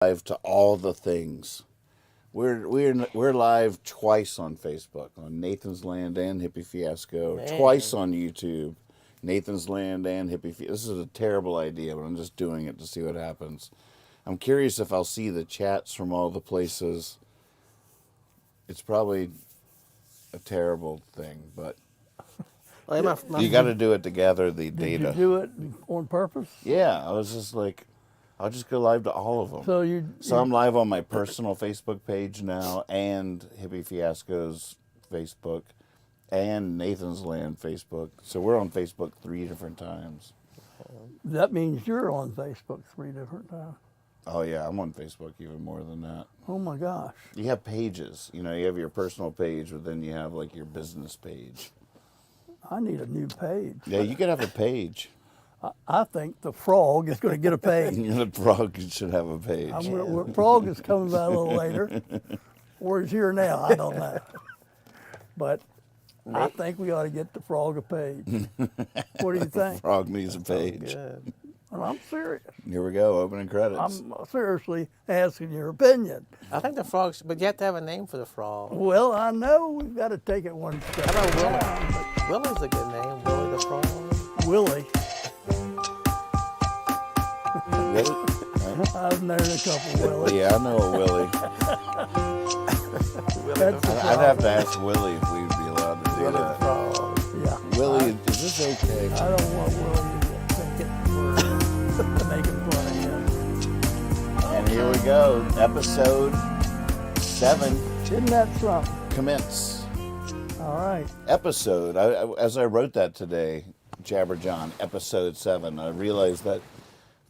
Live to all the things. We're live twice on Facebook, on Nathan's Land and Hippie Fiasco, Man. twice on YouTube, Nathan's Land and Hippie Fiasco. This is a terrible idea, but I'm just doing it to see what happens. I'm curious if I'll see the chats from all the places. It's probably a terrible thing, but you got to do it to gather the data. Did you do it on purpose? Yeah, I was just like, I'll just go live to all of them. So I'm live on my personal Facebook page now, and Hippie Fiasco's Facebook, and Nathan's Land Facebook. So we're on Facebook 3 different times. that means you're on Facebook 3 different times. Oh yeah, I'm on Facebook even more than that. Oh my gosh. You have pages. You know, you have your personal page, but then you have like your business page. I need a new page. Yeah, you could have a page. I think the frog is going to get a page. The frog should have a page. Frog is coming by a little later, or is here now. I don't know. But I think we ought to get the frog a page. What do you think? Frog needs a page. Good. Well, I'm serious. Here we go, opening credits. I'm seriously asking your opinion. I think the frogs, but you have to have a name for the frog. Well, I know we've got to take it one step. How about Willie? down, Willie's a good name, Willie the frog. but Willie, Willie? I've known a couple Willie. Yeah, I know a Willie. Willie That's the a I'd have to ask Willie if we'd be allowed to do Willie the that. frog. Yeah. Willie, is this okay? I don't want Willie to think it we're making fun of him. And here we go, episode 7, Isn't that something? commence. All right. Episode, as I wrote that today, Jabber John, episode 7, I realized that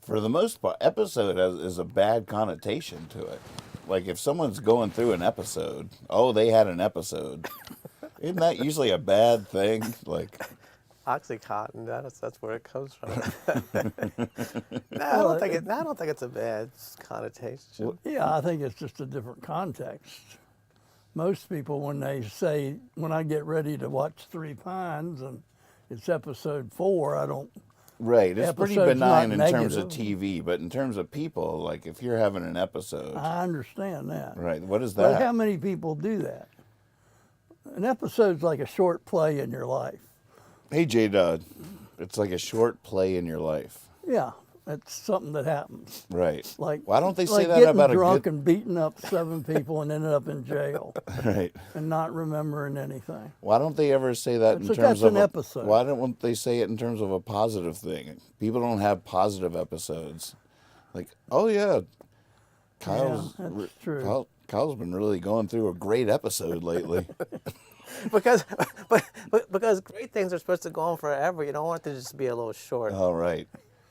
for the most part, episode is a bad connotation to it. Like if someone's going through an episode, oh, they had an episode. Isn't that usually a bad thing? Like, Oxycontin, that's where it comes from. I don't think it's a bad connotation. Yeah, I think it's just a different context. Most people, when they say, when I get ready to watch Three Pines and it's episode 4, I don't. right, it's pretty Episode's benign not in terms of negative. TV, but in terms of people, like if you're having an episode, I understand that. right, what is But that? how many people do that? An episode's like a short play in your life. Hey, J-Dod, it's like a short play in your life. Yeah, it's something that happens. Right. Like Why don't they say like that getting about drunk a and beating up 7 people and ending up in jail good... Right. and not remembering anything. Why don't they ever say that That's in terms an of episode. Why don't they say it in terms of a positive thing? People don't have positive episodes. Like, oh yeah, Kyle's that's true. Kyle's been really going through a great episode lately. Because because great things are supposed to go on forever. You don't want it to just be a little short. All right.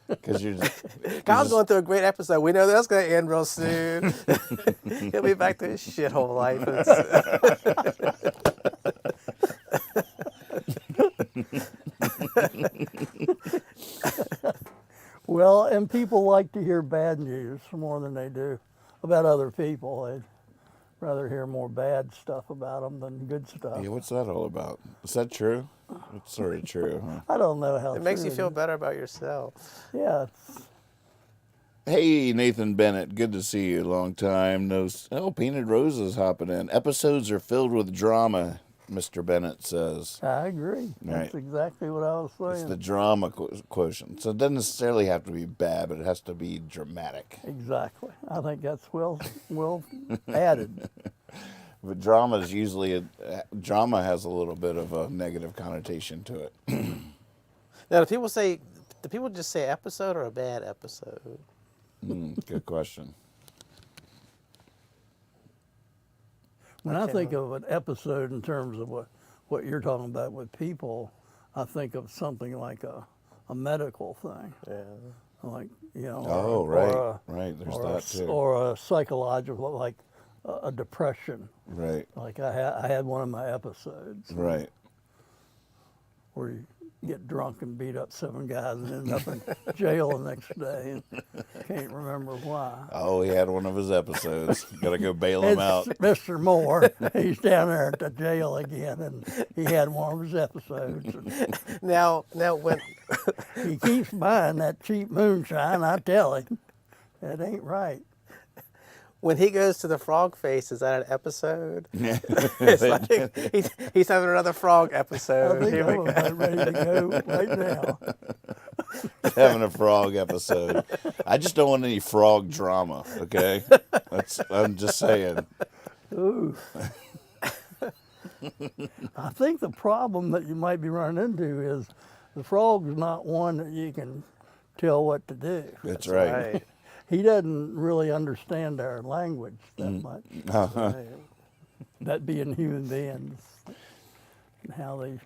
Because you're just, Kyle's going through a great episode. We know that's going to end real soon. He'll be back to his shithole life. Well, and people like to hear bad news more than they do about other people. They'd rather hear more bad stuff about them than good stuff. yeah, what's that all about? Is that true? It's sort of true, huh? I don't know how It makes true you feel better about yourself. Yeah, Hey, Nathan Bennett, good to see you. Long time no. Oh, Painted Roses hopping in. Episodes are filled with drama, Mr. Bennett says. I agree. That's Right. exactly what I was It's saying. the drama quotient. So it doesn't necessarily have to be bad, but it has to be dramatic. Exactly. I think that's well added. But drama is usually drama has a little bit of a negative connotation to it. Now, do people just say episode or a bad episode? Good question. When I think of an episode in terms of what you're talking about with people, I think of something like a medical thing. Yeah. Like, you know. Oh, right. Right. There's or that too. Or a psychological, like a depression. Right. Like I had one of my episodes Right. where you get drunk and beat up 7 guys and end up in jail the next day and can't remember why. Oh, he had one of his episodes. Got to go bail him out. It's Mr. Moore. He's down there at the jail again, and he had one of his episodes. Now when He keeps buying that cheap moonshine. I tell him, it ain't right. When he goes to the frog face, is that an episode? It's like he's having another frog I episode. think Here we I'm go. about ready to go right now. Having a frog episode. I just don't want any frog drama, okay? I'm just saying. Ooh. I think the problem that you might be running into is the frog's not one that you can tell what to do. That's right. He doesn't really understand our language that much. Uh-huh. Right. That being human beings and how they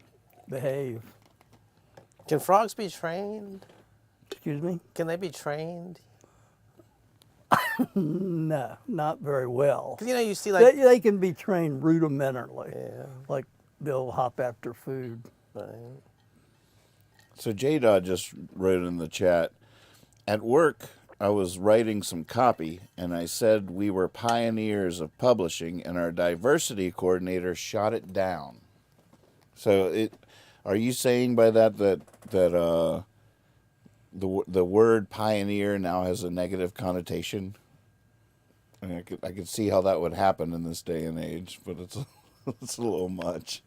behave. Can frogs be trained? Excuse me? Can they be trained? No, not very well. 'Cause, you see like They can be trained rudimentarily. yeah, Like they'll hop after food. right. So J-Dot just wrote in the chat, at work, I was writing some copy, and I said we were pioneers of publishing, and our diversity coordinator shot it down. So, are you saying by that the word pioneer now has a negative connotation? I mean, I could see how that would happen in this day and age, but it's a little much.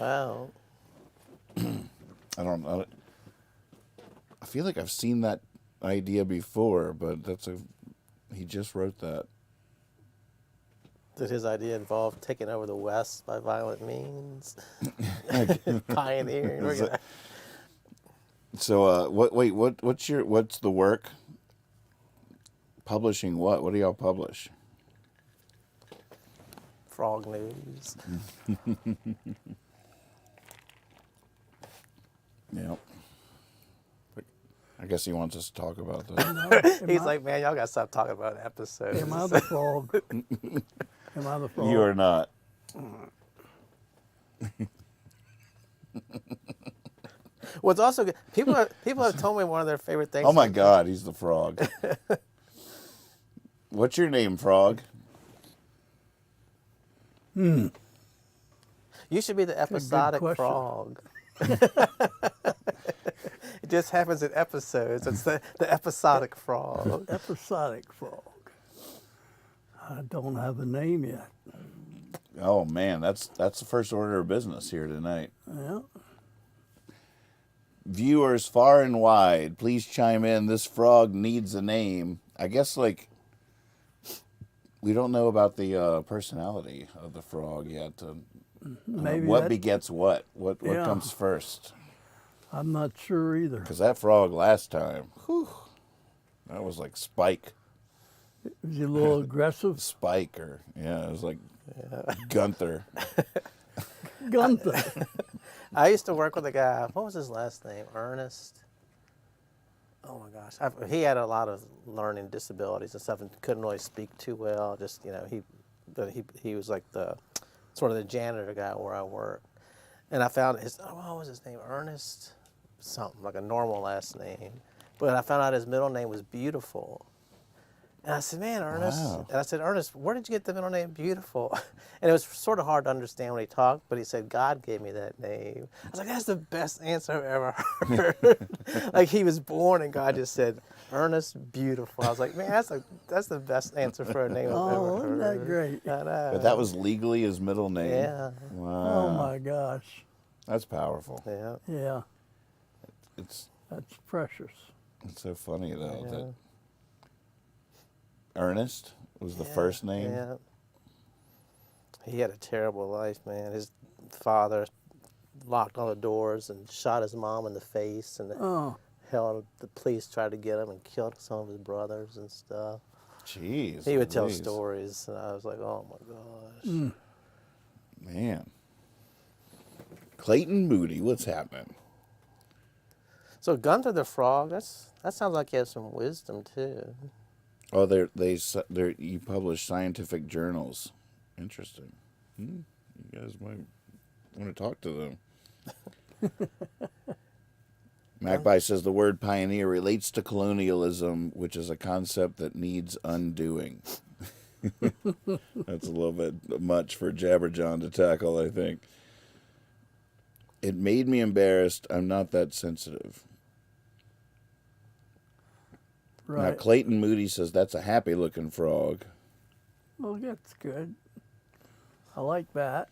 Wow. I don't know. I feel like I've seen that idea before, but he just wrote that. Did his idea involve taking over the West by violent means? Pioneering. We're gonna- So what's the work? Publishing what? What do y'all publish? Frog news. Yeah. I guess he wants us to talk about that. He's like, man, y'all gotta stop talking about episodes. Am I the frog? Am I the frog? You are not. What's also good, people have told me one of their favorite things. Oh my God, he's the frog. What's your name, frog? You should be the episodic question. frog. It just happens in episodes. It's the episodic frog. Episodic frog. I don't have a name yet. Oh man, that's the first order of business here tonight. Yeah. Viewers far and wide, please chime in. This frog needs a name. I guess we don't know about the personality of the frog yet. Maybe What that- begets what? What Yeah. comes first? I'm not sure either. Because that frog last time, that was like Spike. Is he a little aggressive? Spike, or it was like Gunther. Gunther. I used to work with a guy. What was his last name? Ernest. Oh my gosh, he had a lot of learning disabilities and stuff, and couldn't really speak too well. Just he was like the sort of the janitor guy where I worked, and I found what was his name? Ernest, something like a normal last name, but I found out his middle name was Beautiful. And I said, man, Ernest. Wow. And I said, Ernest, where did you get the middle name Beautiful? And it was sort of hard to understand when he talked, but he said, God gave me that name. I was like, that's the best answer I've ever heard. Like he was born and God just said, Ernest Beautiful. I was like, man, that's the best answer for a name I've ever Oh, heard. isn't that great? I know. But that was legally his middle name. Yeah. Wow. Oh my gosh. That's powerful. Yeah. Yeah. It's That's precious. so funny though Yeah. that Ernest was the first name. Yeah. He had a terrible life, man. His father locked all the doors and shot his mom in the face, and Oh, the police tried to get him and killed some of his brothers and stuff. Jeez. He would tell Louise. stories, and I was like, oh my gosh. Man. Clayton Moody, what's happening? So Gunther the Frog, that sounds like he has some wisdom too. Oh, you publish scientific journals. Interesting. You guys might want to talk to them. Magpie says the word pioneer relates to colonialism, which is a concept that needs undoing. That's a little bit much for Jabberjohn to tackle, I think. It made me embarrassed. I'm not that sensitive. Now, right. Clayton Moody says that's a happy-looking frog. Well, that's good. I like that.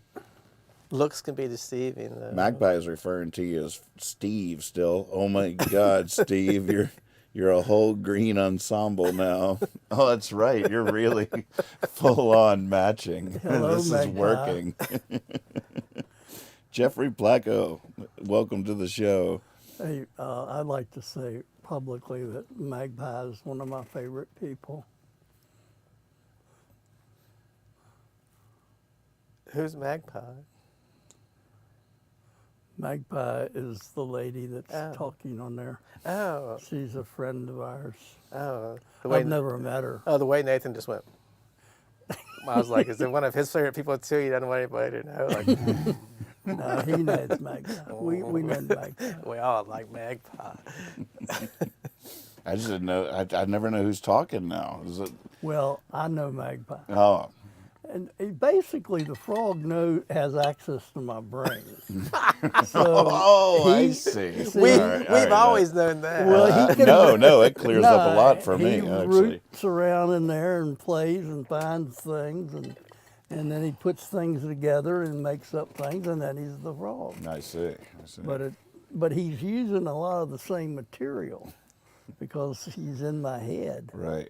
Looks can be deceiving, though. Magpie is referring to you as Steve still. Oh my God, Steve, you're a whole green ensemble now. Oh, that's right. You're really full on matching. Hello, This is Magpie. working. Jeffrey Placco, welcome to the show. Hey, I'd like to say publicly that Magpie is one of my favorite people. Who's Magpie? Magpie is the lady that's Oh. talking on there. Oh, She's a friend of ours. oh. I've never met her. Oh, the way Nathan just went. I was like, is it one of his favorite people too? You don't want anybody to know. Like, No, he knows Magpie. We know Magpie. we all like Magpie. I just didn't know. I never know who's talking now. Is it? Well, I know Magpie. Oh, And basically, the frog has access to my brain. oh, I he- see. We've All right, always known that. Well, he can, no, it clears up a lot for me. He Actually, roots around in there and plays and finds things, and then he puts things together and makes up things, and then he's the frog. I see. But he's using a lot of the same material because he's in my head. Right.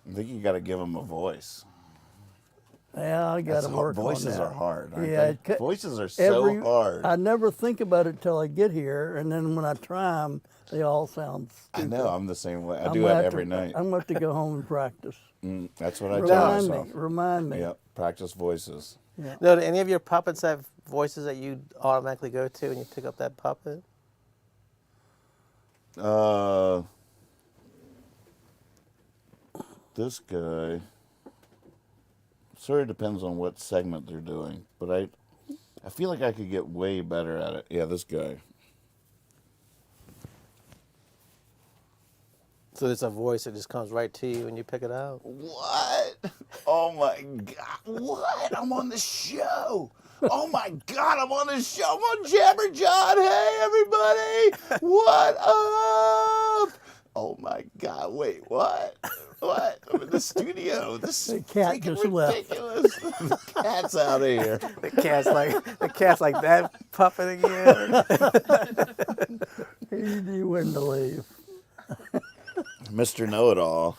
I think you got to give him a voice. Yeah, I got to That's work on Voices that. are hard, aren't Yeah, they? Voices are so hard. I never think about it till I get here, and then when I try them, they all sound I stupid. know. I'm the same way. I I'm do gonna that have every to- night. I'm going to have to go home and practice. That's what I tell Remind myself. me. Remind me. Yep. Practice voices. Yeah. No, do any of your puppets have voices that you automatically go to when you pick up that puppet? This guy. Sort of depends on what segment they're doing, but I feel like I could get way better at it. Yeah, this guy. So there's a voice that just comes right to you when you pick it out. What? Oh my God! What? I'm on the show. Oh my God! I'm on the show. I'm on Jabber John. Hey everybody! What up? Oh my God! Wait, what? What? I'm in the studio. This is The cat freaking just left. ridiculous. The cat's out of here. The cat's like that puppet again. He knew when to leave. Mr. Know-It-All.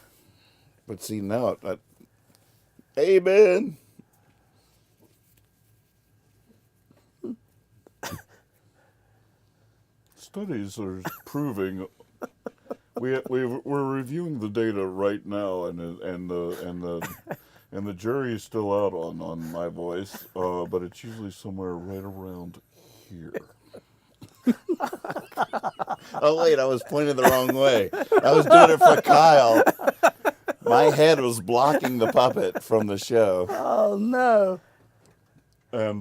But see, now, hey, Ben. Studies are proving. We're reviewing the data right now, and the jury is still out on my voice, but it's usually somewhere right around here. Oh wait, I was pointing the wrong way. I was doing it for Kyle. My head was blocking the puppet from the show. Oh, no. And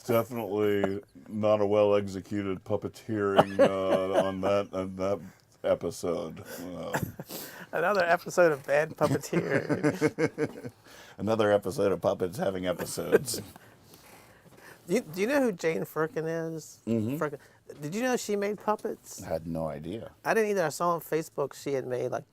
definitely not a well executed puppeteering on that episode. Another episode of Bad Puppeteer. Another episode of puppets having episodes. Do you know who Jane Firkin is? Firkin. Did you know she made puppets? I had no idea. I didn't either. I saw on Facebook she had made like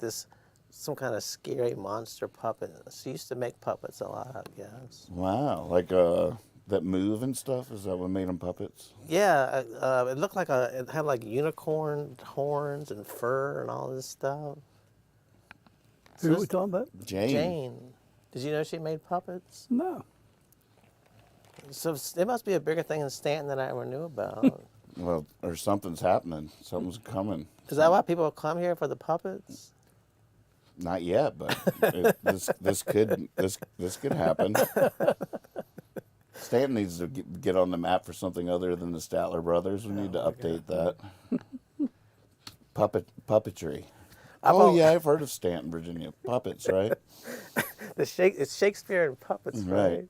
some kind of scary monster puppet. She used to make puppets a lot, I guess. Wow, like that move and stuff. Is that what made them puppets? Yeah, it looked like it had like unicorn horns and fur and all this stuff. Who are we talking about? Jane. Did you know she made puppets? No. So it must be a bigger thing in Stanton than I ever knew about. Well, or something's happening. Something's coming. Is that why people come here for the puppets? Not yet, but this could happen. Stanton needs to get on the map for something other than the Statler Brothers. We need to update that. Puppetry. Yeah, I've heard of Stanton, Virginia. Puppets, right? It's Shakespeare and puppets, right?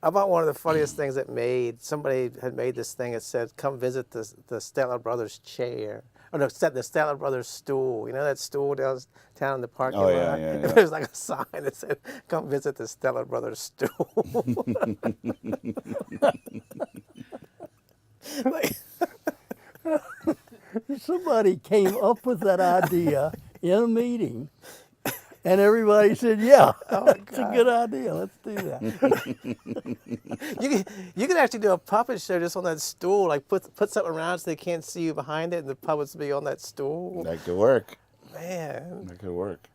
I bought one of the funniest things somebody had made this thing. It said, come visit the Statler Brothers chair. Or no, the Statler Brothers stool. You know that stool downtown in the parking lot? Yeah. There was like a sign that said, come visit the Statler Brothers stool. Like, Somebody came up with that idea in a meeting, And everybody said, yeah, Oh, my that's a good idea. Let's do that. You can actually do a puppet show just on that stool. Like put something around so they can't see you behind it, and the puppets be on that stool. That could work. Man, That could work.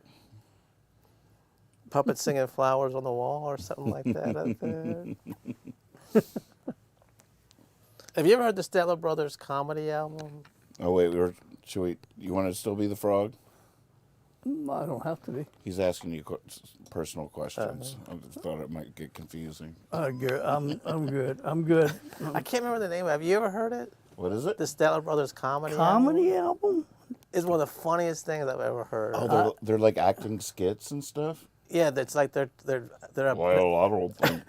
puppets singing "Flowers on the Wall" or something like that. Up there. Have you ever heard the Stellar Brothers comedy album? Oh wait, you want to still be the frog? I don't have to be. He's asking you personal questions. I just thought it might get confusing. Good. I'm good. I'm good. I can't remember the name. Have you ever heard it? What is it? The Stellar Brothers comedy. Comedy album? It's one of the funniest things I've ever heard. Oh, they're like acting skits and stuff. Yeah, that's like they're a, Well, I don't think.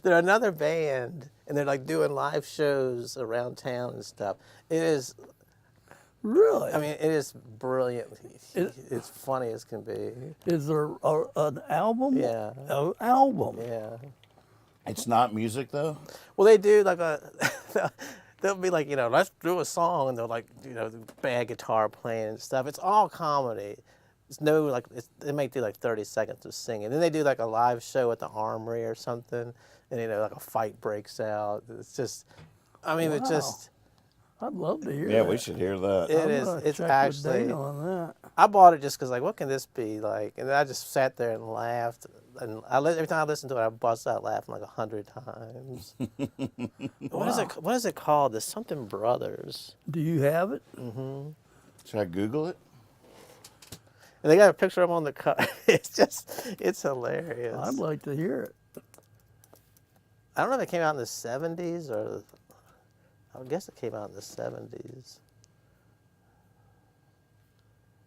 they're another band, and they're like doing live shows around town and stuff. It is. Really? I mean, it is brilliant. It's funny as can be. Is there an album? Yeah. An album? Yeah. It's not music though. Well, they do like they'll be like, let's do a song, and they're like, bad guitar playing and stuff. It's all comedy. It's no like they might do like 30 seconds of singing. Then they do like a live show at the Armory or something, and like a fight breaks out. It's just, I mean, it's Wow. just. I'd love to hear Yeah, that. we should hear that. It I'm is. gonna It's check the actually. date on that. I bought it just because, like, what can this be like? And then I just sat there and laughed. And every time I listened to it, I bust out laughing like 100 times. What is it called? The something Brothers. Do you have it? Should I Google it? And they got a picture of them on the cover. It's hilarious. I'd like to hear it. I don't know if it came out in the 70s or, I guess it came out in the 70s.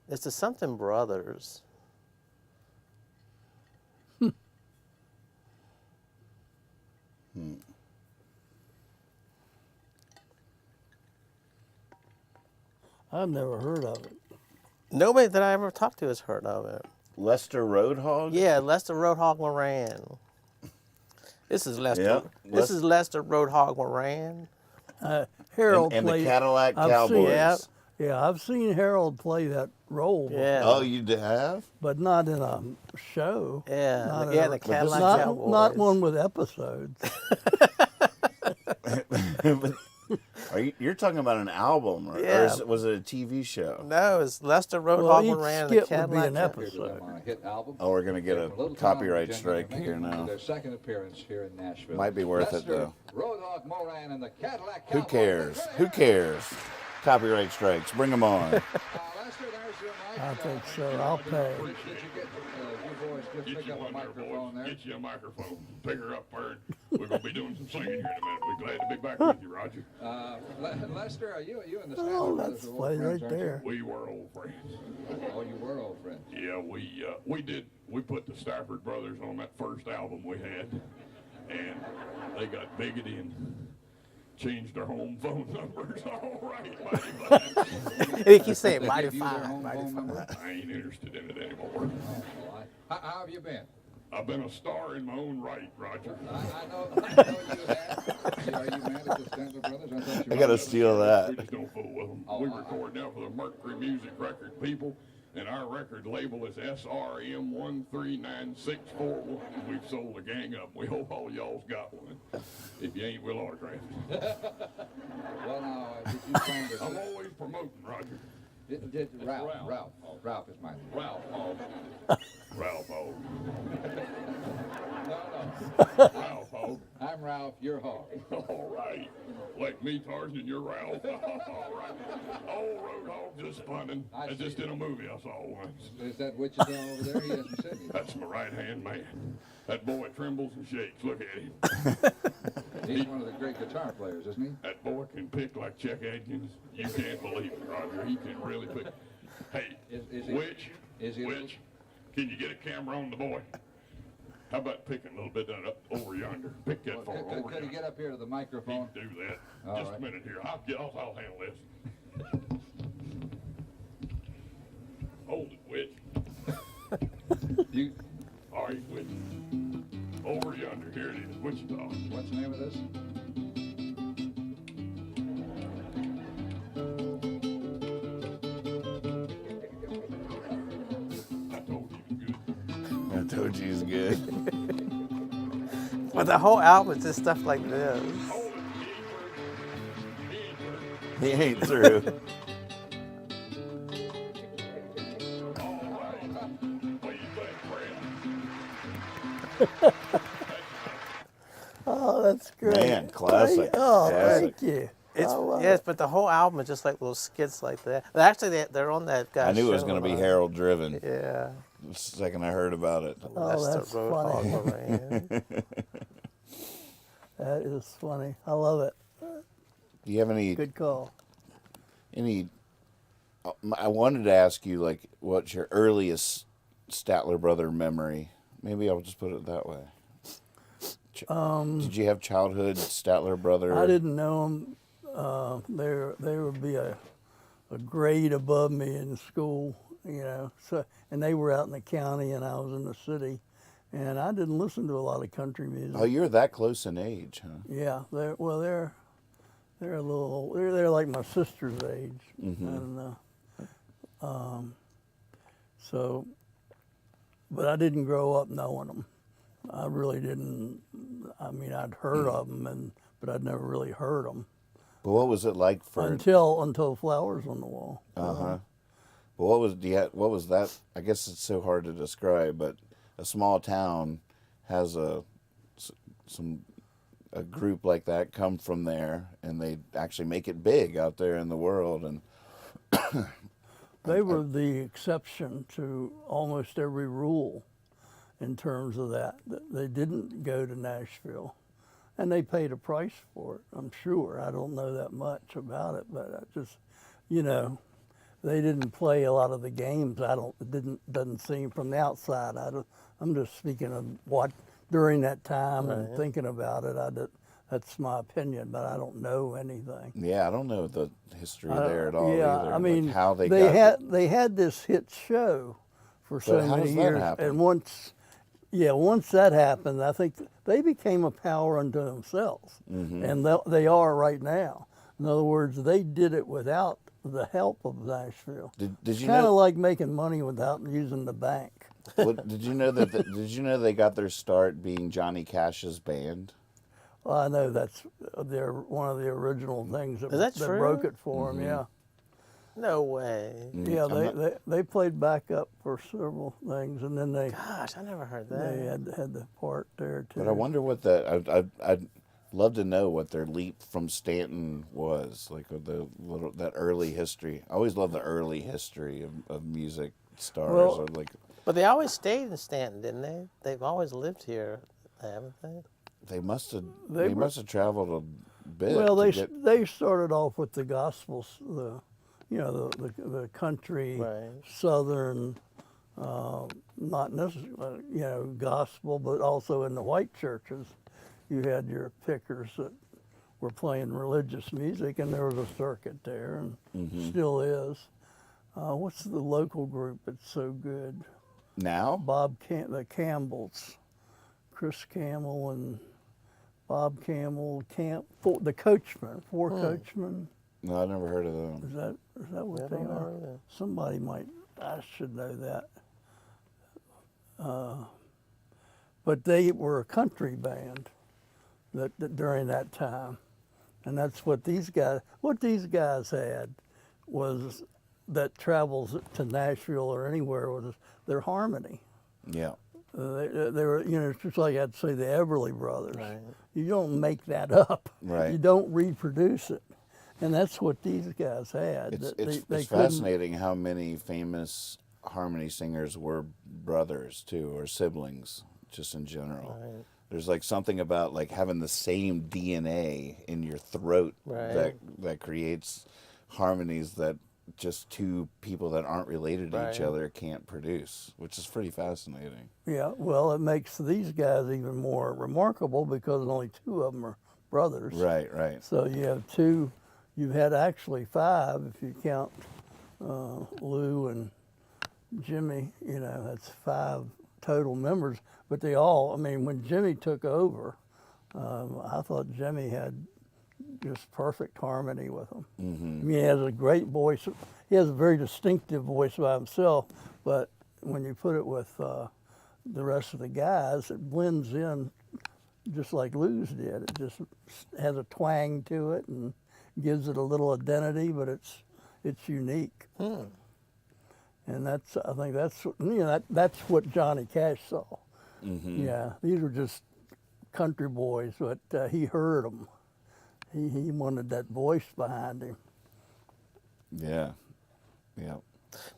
It's the something Brothers. I've never heard of it. Nobody that I ever talked to has heard of it. Lester Roadhog? Yeah, Lester Roadhog Moran. This is Lester. Yeah, This is Lester Roadhog Moran. Harold And the played. Cadillac I've Cowboys. Seen, Yep. Yeah, I've seen Harold play that role, before, Yeah. Oh, you have? but not in a show. Yeah, Not yeah, in the a- Cadillac not, Cowboys. not one with episodes. You're talking about an album, right? Or Yeah. was it a TV show? No, it's Lester Well, Roadhog each Moran and the skit would be Cadillac an Cowboys. episode. On a hit album. Oh, we're gonna get From a Little Town, copyright Virginia, strike here making now. Their second appearance here in Nashville. Might be worth it Lester though. Roadhog Moran and the Cadillac Who Cowboys. cares? Who cares? Copyright strikes. Bring them on. Lester, there's your mic. I think so. I'll pay. Did you get you boys just Get pick you up a one there, microphone boys. there? Get you a microphone. Pick her up, Bird. We're going to be doing some singing here in a minute. We're glad to be back with you, Roger. Lester, are you and the Oh, Stanley that's brothers are old play friends, right aren't you? there. We were old friends. Oh, you were old friends. Yeah, we put the Stafford brothers on that first album we had. And they got bigoted and changed their home phone numbers. All right, mighty fine. He keeps saying They mighty give you their fine, home mighty phone fine. number? I ain't interested in it anymore. Oh, how have you been? I've been a star in my own right, Roger. I know you have. See, are you mad at the Stanley brothers? I thought you I were. gotta steal We that. just don't fool with them. Oh, We record now for the Mercury Music Record people, and our record label is SRM139641. We've sold a gang of them. We hope all y'all's got one. If you ain't, we'll autograph it. Well, now, did you find this? I'm always promoting, Roger. Did Ralph is my name. Ralph Hogg. Ralph Hogg. No. Ralph Hogg. I'm Ralph, you're Hogg. All right. Like me, Tarzan, you're Ralph. All right. Old Road Hogg just funnin'. I That's just see. in a movie I saw once. Is that Wichita over there? He hasn't said anything. That's my right-hand man. That boy trembles and shakes. Look at him. He's one of the great guitar players, isn't he? That boy can pick like Chuck Atkins. You can't believe it, Roger. He can really pick. Hey, Is he- Witch, is he a little- Witch, can you get a camera on the boy? How about picking a little bit up over yonder? Pick that Well, far over could he yonder. get up here to the microphone? Do that. All Just right. a minute here. I'll handle this. Hold it, Witch. You, All right, Witch. Over yonder. Here it is. Wichita. what's the name of this? I told you it was good. Toji's good. But the whole album is just stuff like this. He ain't through. Oh, that's great. Man, classic. Classic. Thank you. It's I love yes, it. but the whole album is just like little skits like that. Actually, they're on that guy's I knew it was show going to a be lot. Harold driven. Yeah. The second I heard about it. Oh, that's the road funny. Hogg ran. That is funny. I love it. Do you have any Good call. I wanted to ask you, like, what's your earliest Statler brother memory? Maybe I'll just put it that way. Did you have childhood Statler brother? I didn't know them. They would be a grade above me in school, you know. So, and they were out in the county, and I was in the city, and I didn't listen to a lot of country music. Oh, you're that close in age, huh? Yeah, they're a little. They're like my sister's age, and so. But I didn't grow up knowing them. I really didn't. I mean, I'd heard of them, but I'd never really heard them But what was it like for? until Flowers on the Wall. But what was that? I guess it's so hard to describe, but a small town has a group like that come from there, and they actually make it big out there in the world. And They were the exception to almost every rule in terms of that. They didn't go to Nashville, and they paid a price for it, I'm sure. I don't know that much about it, but I just, you know, they didn't play a lot of the games. Doesn't seem from the outside. I'm just speaking of what during that time and thinking about it. That's my opinion, but I don't know anything. yeah, I don't know the history there at all. Yeah, either. I mean, like how they had this hit show for so how many does that years, happen? and once that happened, I think they became a power unto themselves, and they are right now. In other words, they did it without the help of Nashville. Did you Kind of know? like making money without using the bank. Did you know that? Did you know they got their start being Johnny Cash's band? Well, I know that's one of the original things that, Is that that true? broke it for them. Yeah. No way. Yeah, they played backup for several things, and then Gosh, I never heard that. they had the part there too. But I wonder what I'd love to know what their leap from Stanton was, like that early history. I always love the early history of music stars. Well- or like But they always stayed in Stanton, didn't they? They've always lived here, haven't they? they must have They were- must have traveled a bit. Well, to they started off with the gospels, the country, Right. southern, not necessarily gospel, but also in the white churches, you had your pickers that were playing religious music, and there was a circuit there, and still is. What's the local group that's so good? now. The Campbells, Chris Campbell and Bob Campbell, the Coachmen, Coachmen. No, I never heard of them. Is that what they don't know are? either. Somebody might. I should know that. But they were a country band that during that time, and that's what these guys. What these guys had was that travels to Nashville or anywhere was their harmony. Yeah. They were, it's just like I'd say the Everly Brothers. Right. You don't make that up. Right. You don't reproduce it. And that's what these guys had. It's They couldn't- fascinating how many famous harmony singers were brothers too, or siblings, just in general. Right. There's like something about like having the same DNA in your throat Right. that creates harmonies that just two people that aren't related to each Right. other can't produce, which is pretty fascinating. Yeah, well, it makes these guys even more remarkable because only two of them are brothers. Right, right. So you have two, you've had actually five if you count Lou and Jimmy, that's five total members. But they all, when Jimmy took over, I thought Jimmy had just perfect harmony with him. He has a great voice. He has a very distinctive voice by himself, but when you put it with the rest of the guys, it blends in just like Lou's did. It just has a twang to it and gives it a little identity, but it's unique. And I think that's what Johnny Cash saw. Yeah, these were just country boys, but he heard them. He wanted that voice behind him. Yeah. Yeah.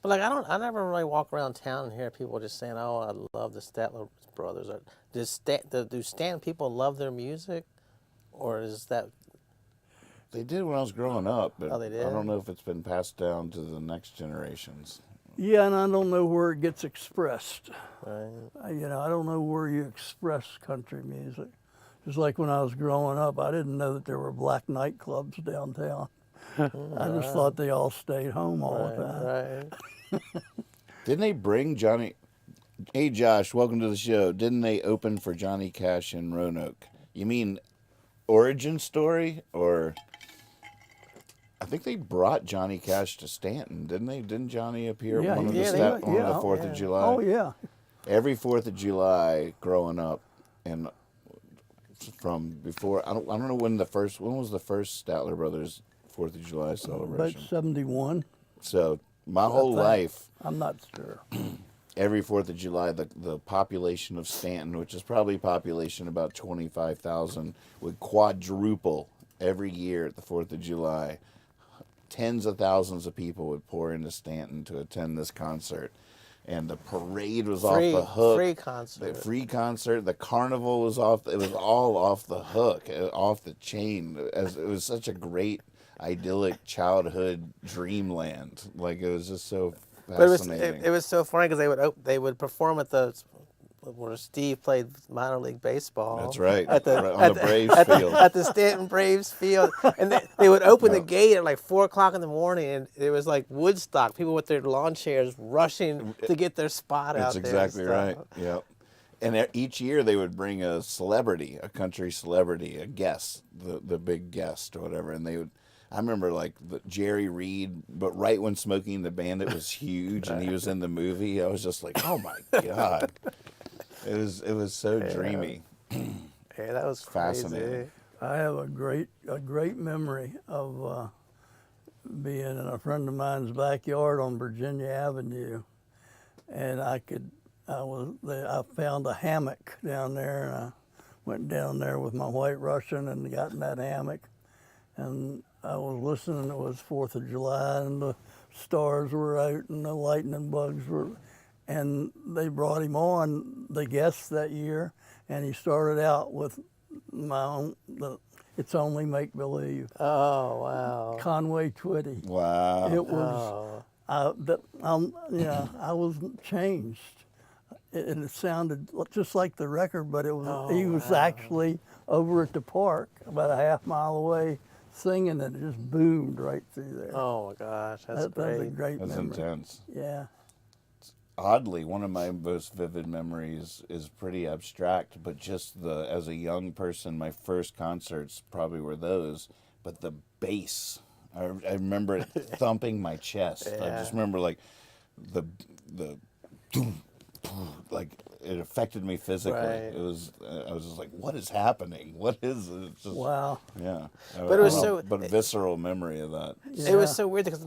But like I never really walk around town and hear people just saying, "Oh, I love the Statler Brothers." Or do Stanton people love their music, or is that? They did when I was growing up, but Oh, they did? I don't know if it's been passed down to the next generations. Yeah, and I don't know where it gets expressed. Right. I don't know where you express country music. Just like when I was growing up, I didn't know that there were black nightclubs downtown. I just thought they all stayed home all the time. Right. Didn't they bring Johnny? Hey, Josh, welcome to the show. Didn't they open for Johnny Cash in Roanoke? You mean origin story, or? I think they brought Johnny Cash to Stanton, didn't they? Didn't Johnny appear at one of the yeah, on the 4th of July? Oh yeah. Every 4th of July growing up, and from before I don't know when was the first Statler Brothers 4th of July celebration. About 71. So my whole life, I'm not sure. every 4th of July, the population of Stanton, which is probably population about 25,000, would quadruple every year at the 4th of July. Tens of thousands of people would pour into Stanton to attend this concert. And the parade was off the hook. Free concert. The free concert. The carnival was off. It was all off the hook, off the chain. As it was such a great, idyllic childhood dreamland. Like, it was just so fascinating. But it was so funny because they would perform at where Steve played minor league baseball. That's right. On the Braves field. At the Stanton Braves field. And they would open the gate at like 4 o'clock in the morning, and it was like Woodstock. People with their lawn chairs rushing to get their spot out That's there. That's exactly right. Yep. And each year they would bring a celebrity, a country celebrity, a guest, the big guest or whatever. And they would, I remember like Jerry Reed, but right when Smokey and the Bandit was huge and he was in the movie, I was just like, oh my God. It was so dreamy. Yeah, that was fascinating. I have a great memory of being in a friend of mine's backyard on Virginia Avenue, and I found a hammock down there, and I went down there with my White Russian and got in that hammock, and I was listening. It was 4th of July, and the stars were out, and the lightning bugs were. And they brought him on, the guest that year, and he started out with It's Only Make Believe. Oh, wow. Conway Twitty. Wow. It was, I was changed. And it sounded just like the record, but it was he was actually over at the park about a half mile away singing, and it just boomed right through there. Oh, my gosh, that's That was a great. great That's memory. intense. Yeah. Oddly, one of my most vivid memories is pretty abstract, but just as a young person, my first concerts probably were those, but the bass, I remember it thumping my chest. I just remember like the like it affected me physically. Right. It was I was just like, what is happening? What is it? It's just, Wow. yeah. But it was but visceral memory of that. It was so weird because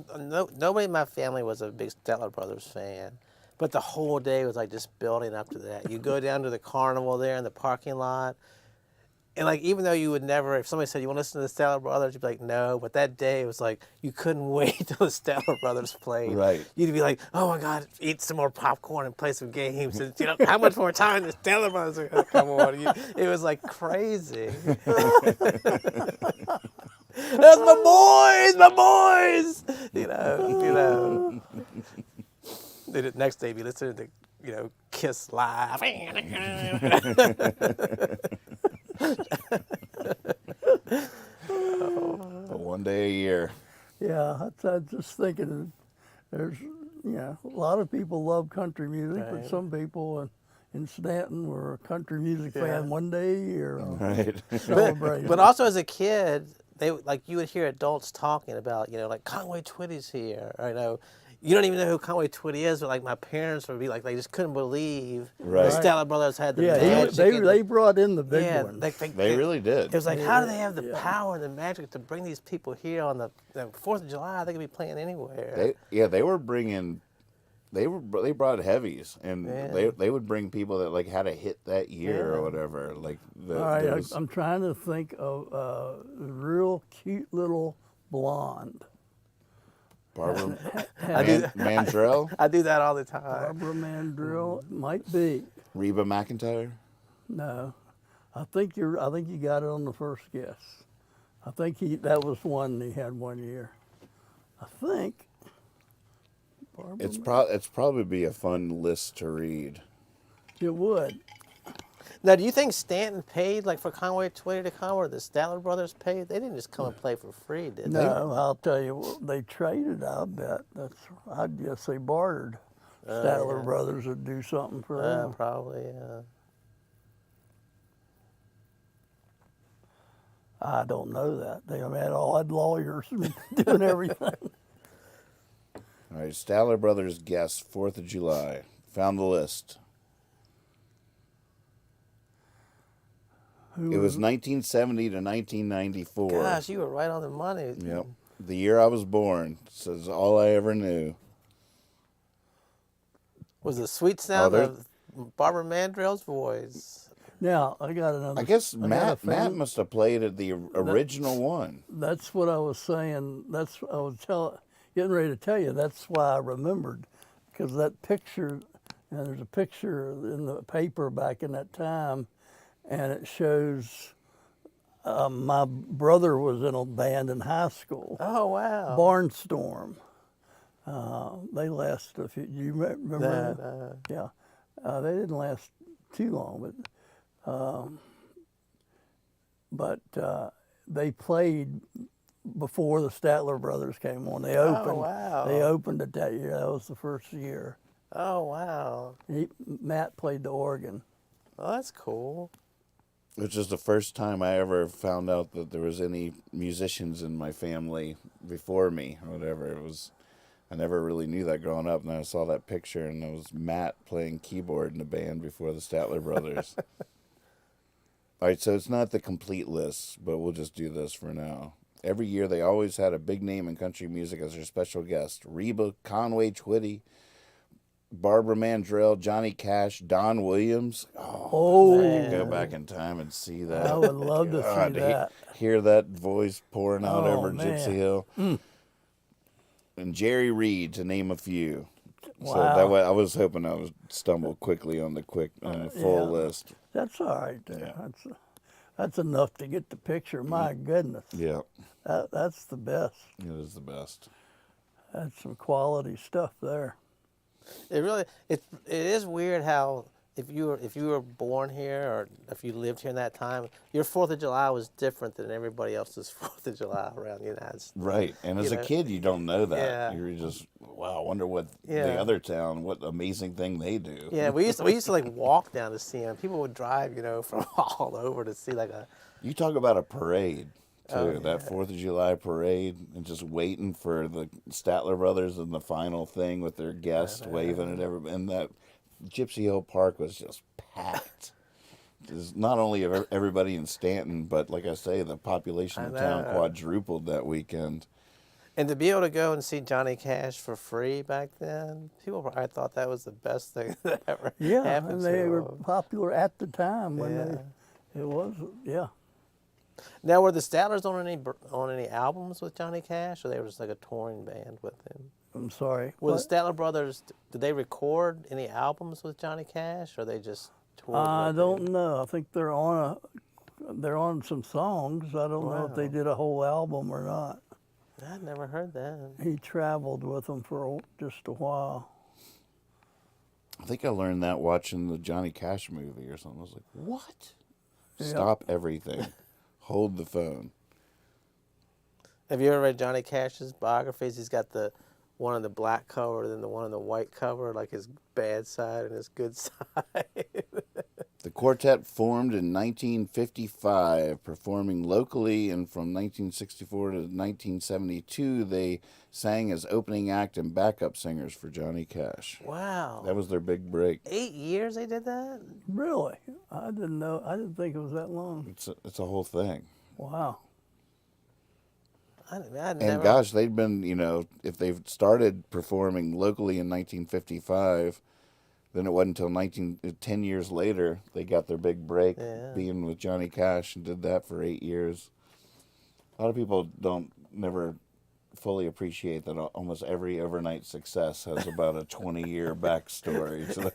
nobody in my family was a big Statler Brothers fan. But the whole day was like just building up to that. You go down to the carnival there in the parking lot, and like even though you would never, if somebody said you want to listen to the Statler Brothers, you'd be like no. But that day it was like you couldn't wait till the Statler Brothers played. Right. You'd be like, oh my God, eat some more popcorn and play some games. And how much more time the Statler Brothers are gonna come on? It was like crazy. That's my boys. You know. The next day, be listening to, Kiss Live. But one day a year. Yeah, I'm just thinking there's, a lot of people love country music, but some people in Stanton were a country music fan one day a year. Right. Celebration. But also as a kid, you would hear adults talking about, like Conway Twitty's here, or, you don't even know who Conway Twitty is, but like my parents would be like, they just couldn't believe Right. the Statler Brothers had the Yeah, magic. they brought in the big yeah, ones. They really did. It was like, how do they have the power and the magic to bring these people here on the 4th of July? They could be playing anywhere. They were bringing. They brought heavies, and Yeah. they would bring people that like had a hit that year Yeah. or whatever. Like All right, I'm trying to think of a real cute little blonde. Barbara do- Mandrell, I do that all the time. Barbara Mandrill might be. Reba McEntire. No, I think you got it on the first guess. I think that was one he had one year. I think. Barbara It's probably be a fun list to read. It would. Now, do you think Stanton paid like for Conway Twitty to come, or the Statler Brothers paid? They didn't just come and play for free, did they? No, I'll tell you, they traded. I bet I guess they bartered. Statler Brothers would do something for them. Probably. Yeah. I don't know that. They had all had lawyers doing everything. All right, Statler Brothers guests 4th of July. Found the list. It was 1970 to 1994. Gosh, you were right on the money. Yep. The year I was born. Says all I ever knew. Was the sweet sound there- of Barbara Mandrell's voice. Now I got another. I guess got a Matt friend- must have played at the original one. That's what I was saying. That's I was getting ready to tell you. That's why I remembered, because that picture, and there's a picture in the paper back in that time, and it shows my brother was in a band in high school, Oh, wow. Barnstorm. They lasted a few. Do you remember That, that? Yeah, they didn't last too long, but they played before the Statler Brothers came on. They opened. wow. They opened it that year. That was the first year. Oh, wow. Matt played the organ. Oh, that's cool. Which is the first time I ever found out that there was any musicians in my family before me or whatever. It was, I never really knew that growing up, and I saw that picture, and it was Matt playing keyboard in the band before the Statler Brothers. All right, so it's not the complete list, but we'll just do this for now. Every year, they always had a big name in country music as their special guest. Reba, Conway Twitty, Barbara Mandrell, Johnny Cash, Don Williams. Oh, Go back in time and see that. I would love to God, see that. Hear that voice pouring out Oh, over man. Gypsy Hill. And Jerry Reed, to name a few. So Wow. that way, I was hoping I would stumble quickly on the full yeah. list. That's all right there. Yeah. That's enough to get the picture. My goodness, Yeah, that's the best. it is the best. That's some quality stuff there. It really it is weird how if you were born here or if you lived here in that time, your 4th of July was different than everybody else's 4th of July around the United States. Right, and as You a know? kid, you don't know that. Yeah. You're just, wow, I wonder what the Yeah. other town, what amazing thing they do. Yeah, we used to like walk down to see them. People would drive, from all over to see like a. You talk about a parade, too. Oh, That 4th of July parade, and just waiting for the Statler Brothers and the final thing with their guests waving at everybody. And that Gypsy Hill Park was just packed. There's not only of everybody in Stanton, but like I say, the population of the town know. quadrupled that weekend. And to be able to go and see Johnny Cash for free back then, people probably thought that was the best thing that ever Yeah, happened and to they were them. popular at the time when Yeah. it was. Yeah. Now, were the Statlers on any albums with Johnny Cash, or they were just like a touring band with him? I'm sorry. Were What? the Statler Brothers? Did they record any albums with Johnny Cash, or they just toured? I with don't him? know. I think they're on some songs. I don't know if they Wow. did a whole album or not. I'd never heard that. He traveled with them for just a while. I think I learned that watching the Johnny Cash movie or something. I was like, what? Yeah. Stop everything. Hold the phone. Have you ever read Johnny Cash's biographies? He's got the one on the black cover, then the one on the white cover, like his bad side and his good side. The quartet formed in 1955, performing locally, and from 1964 to 1972, they sang as opening act and backup singers for Johnny Cash. Wow. That was their big break. 8 years they did that? Really? I didn't know. I didn't think it was that long. It's a whole thing. Wow. I'd And never. gosh, they'd been, if they've started performing locally in 1955, then it wasn't until 10 years later they got their big break being with Johnny Cash and did that for 8 years. A lot of people never fully appreciate that almost every overnight success has about a 20-year backstory. So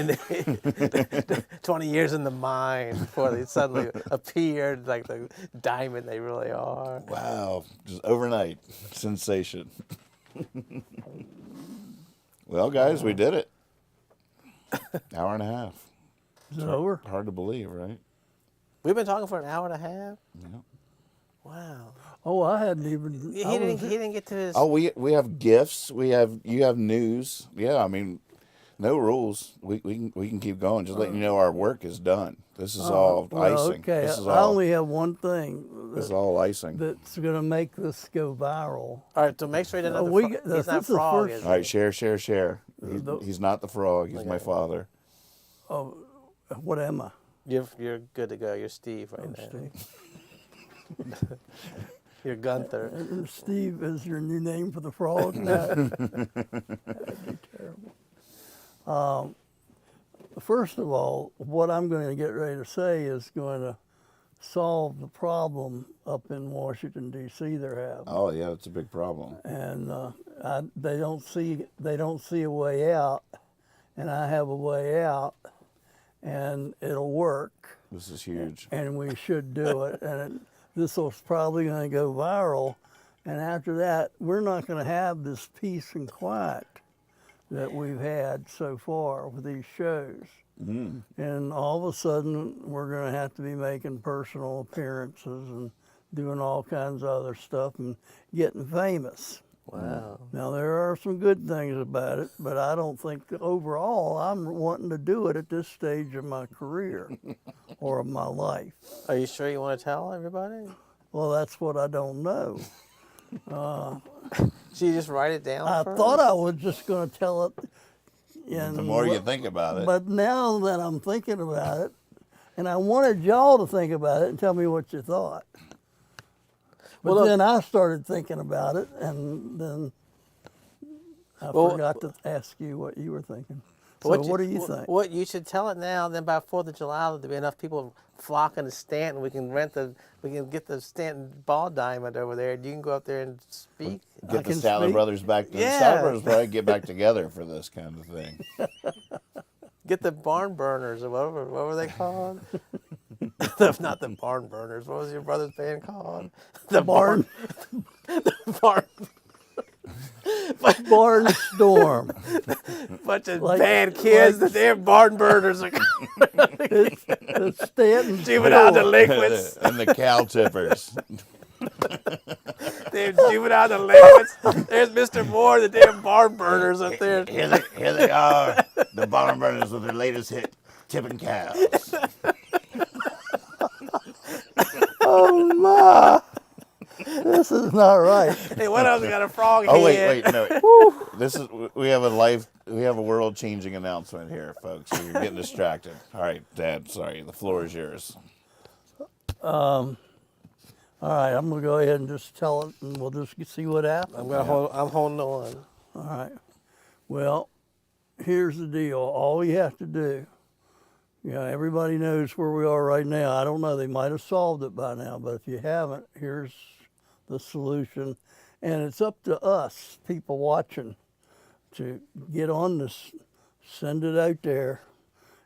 In the 20 years in the mine before they suddenly appeared like the diamond they really are. wow, just overnight sensation. Well, guys, we did it. Hour and a half. Is it over? Hard to believe, right? We've been talking for an hour and a half? Yeah. Wow. Oh, I hadn't even. He I didn't, was- he didn't get to his... Oh, we have gifts. You have news. Yeah, I mean, no rules. We can keep going. Just letting you know our work is done. This is all well, icing. okay. This is I all. only have one thing This is all icing. that's going to make this go viral. All right, so make sure he doesn't have we the get- he's this not is the frog, first- is All he? right, share. He's not the frog. He's my father. Oh, what am I? You're good to go. You're Steve right now. Steve. You're Gunther. Steve is your new name for the frog? No. That'd be terrible. First of all, what I'm going to get ready to say is going to solve the problem up in Washington D.C. they're having, Oh yeah, that's a big problem. and they don't see a way out, and I have a way out, and it'll work. This is huge. And we should do it. And this is probably going to go viral. And after that, we're not going to have this peace and quiet that we've had so far with these shows. Mm. And all of a sudden, we're going to have to be making personal appearances and doing all kinds of other stuff and getting famous. Wow. Now, there are some good things about it, but I don't think that overall I'm wanting to do it at this stage of my career or of my life. Are you sure you want to tell everybody? Well, that's what I don't know. Should you just write it down I first? thought I was just going to tell it. And The more you think about it, But now that I'm thinking about it, and I wanted y'all to think about it and tell me what you thought. But Well, look- then I started thinking about it, and then I Well, forgot to ask you what you were thinking. So What what do you think? What you should tell it now. Then by 4th of July, there'll be enough people flocking to Stanton. We can get the Stanton ball diamond over there. You can go up there and speak. I get the can Statler speak. brothers back. The Yeah. Statler brothers probably get back together for this kind of thing. Get the barn burners or whatever. What were they called? Not the barn burners. What was your brother's band called? The Barn barn. Barnstorm. Bunch of Like- bad kids. like- The damn barn burners are The Stanton juvenile Storm. delinquents. And the cow tippers. Damn juvenile delinquents. There's Mr. Moore, the damn barn burners up there. Here they are, the barn burners with their latest hit, tipping cows. Oh my! This is not right. Hey, what else got a frog Oh head? wait, no. This is we have a world-changing announcement here, folks. So you're getting distracted. All right, Dad. Sorry, the floor is yours. All right, I'm gonna go ahead and just tell it, and we'll just see what happens. I'm holding on. All right. Well, here's the deal. All you have to do, everybody knows where we are right now. I don't know, they might have solved it by now, but if you haven't, here's the solution. And it's up to us, people watching, to get on this, send it out there.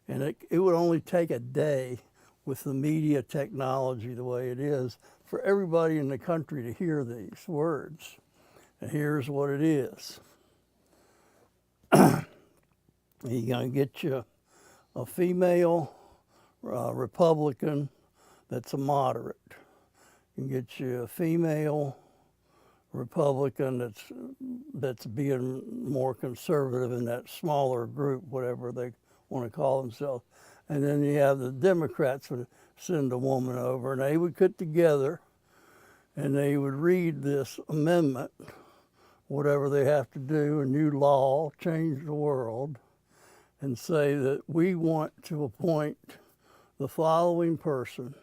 And it would only take a day with the media technology the way it is for everybody in the country to hear these words. And here's what it is. You're going to get you a female Republican that's a moderate. You can get you a female Republican that's being more conservative in that smaller group, whatever they want to call themselves. And then you have the Democrats would send a woman over, and they would get together, and they would read this amendment, whatever they have to do, a new law, change the world, and say that we want to appoint the following person